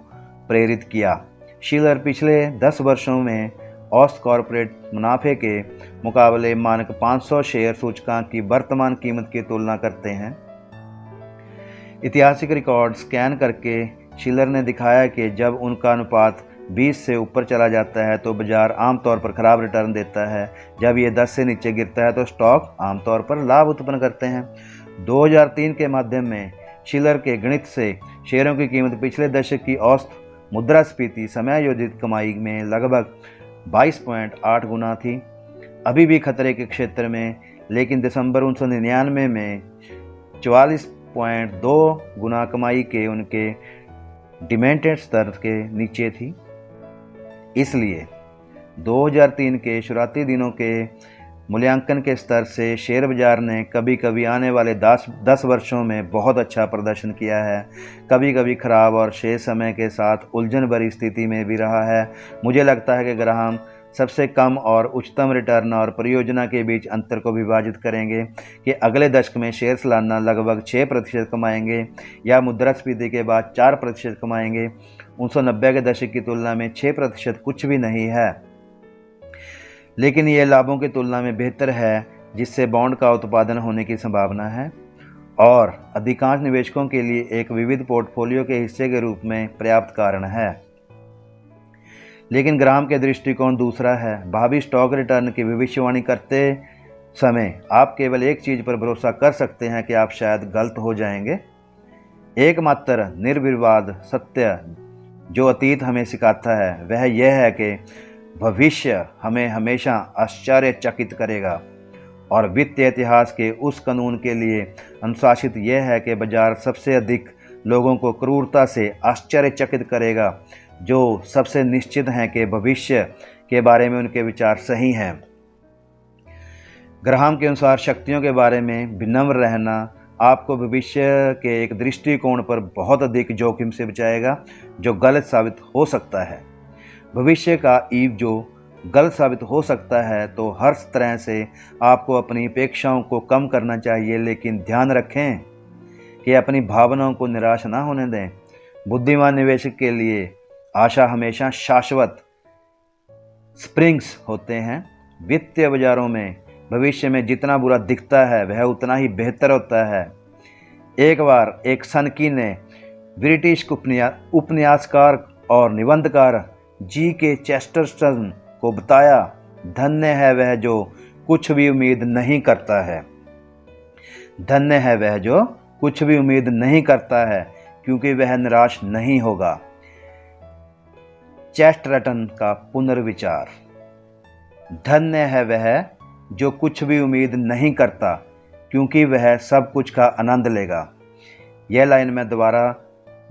प्रेरित किया। शिलर पिछले 10 वर्षों में औसत कॉरपोरेट मुनाफे के मुकाबले मानक 500 शेयर सूचकांक की वर्तमान कीमत की तुलना करते हैं। ऐतिहासिक रिकॉर्ड स्कैन करके शिलर ने दिखाया कि जब उनका अनुपात 20 से ऊपर चला जाता है तो बाजार आमतौर पर खराब रिटर्न देता है। जब ये 10 से नीचे गिरता है तो स्टॉक आमतौर पर लाभ उत्पन्न करते हैं। 2003 के माध्यम में शिलर के गणित से शेयरों की कीमत पिछले दशक की औसत मुद्रास्फीति समायोजित कमाई में लगभग 22.8 गुना थी। अभी भी खतरे के क्षेत्र में, लेकिन दिसंबर 1999 में 44.2 गुना कमाई के उनके डिमेंटेड स्तर के नीचे थी। इसलिए 2003 के शुरुआती दिनों के मूल्यांकन के स्तर से शेयर बाजार ने कभी कभी आने वाले 10 वर्षों में बहुत अच्छा प्रदर्शन किया है, कभी कभी खराब और शेष समय के साथ उलझन भरी स्थिति में भी रहा है। मुझे लगता है कि अगर हम सबसे कम और उच्चतम रिटर्न और परियोजना के बीच अंतर को विभाजित करेंगे कि अगले दशक में शेयर सालाना लगभग 6% कमाएंगे या मुद्रास्फीति के बाद 4% कमाएंगे। 1990 के दशक की तुलना में 6% कुछ भी नहीं है, लेकिन ये लाभों की तुलना में बेहतर है, जिससे बॉन्ड का उत्पादन होने की संभावना है और अधिकांश निवेशकों के लिए एक विविध पोर्टफोलियो के हिस्से के रूप में पर्याप्त कारण है। लेकिन ग्राहक के दृष्टिकोण दूसरा है। भावी स्टॉक रिटर्न की भविष्यवाणी करते समय आप केवल एक चीज़ पर भरोसा कर सकते हैं कि आप शायद गलत हो जाएंगे। एकमात्र निर्विवाद सत्य जो अतीत हमें सिखाता है वह यह है कि भविष्य हमें हमेशा आश्चर्यचकित करेगा और वित्तीय इतिहास के उस कानून के लिए अनुशासित यह है कि बाजार सबसे अधिक लोगों को क्रूरता से आश्चर्यचकित करेगा जो सबसे निश्चित हैं कि भविष्य के बारे में उनके विचार सही हैं। ग्राहम के अनुसार शक्तियों के बारे में विनम्र रहना आपको भविष्य के एक दृष्टिकोण पर बहुत अधिक जोखिम से बचाएगा जो गलत साबित हो सकता है। भविष्य का ईव जो गलत साबित हो सकता है, तो हर तरह से आपको अपनी अपेक्षाओं को कम करना चाहिए, लेकिन ध्यान रखें कि अपनी भावनाओं को निराश ना होने दें। बुद्धिमान निवेशक के लिए आशा हमेशा शाश्वत स्प्रिंग्स होते हैं। वित्तीय बाजारों में भविष्य में जितना बुरा दिखता है वह उतना ही बेहतर होता है। एक बार एक सनकी ने ब्रिटिश उपन्यासकार और निबंधकार जी.के. चेस्टरटन को बताया, धन्य है वह जो कुछ भी उम्मीद नहीं करता है। धन्य है वह जो कुछ भी उम्मीद नहीं करता है, क्योंकि वह निराश नहीं होगा। चेस्टरटन का पुनर्विचार। धन्य है वह जो कुछ भी उम्मीद नहीं करता, क्योंकि वह सब कुछ का आनंद लेगा। यह लाइन मैं दोबारा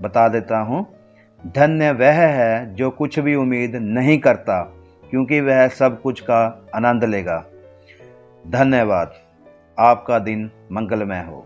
बता देता हूँ। धन्य वह है जो कुछ भी उम्मीद नहीं करता, क्योंकि वह सब कुछ का आनंद लेगा। धन्यवाद। आपका दिन मंगलमय हो।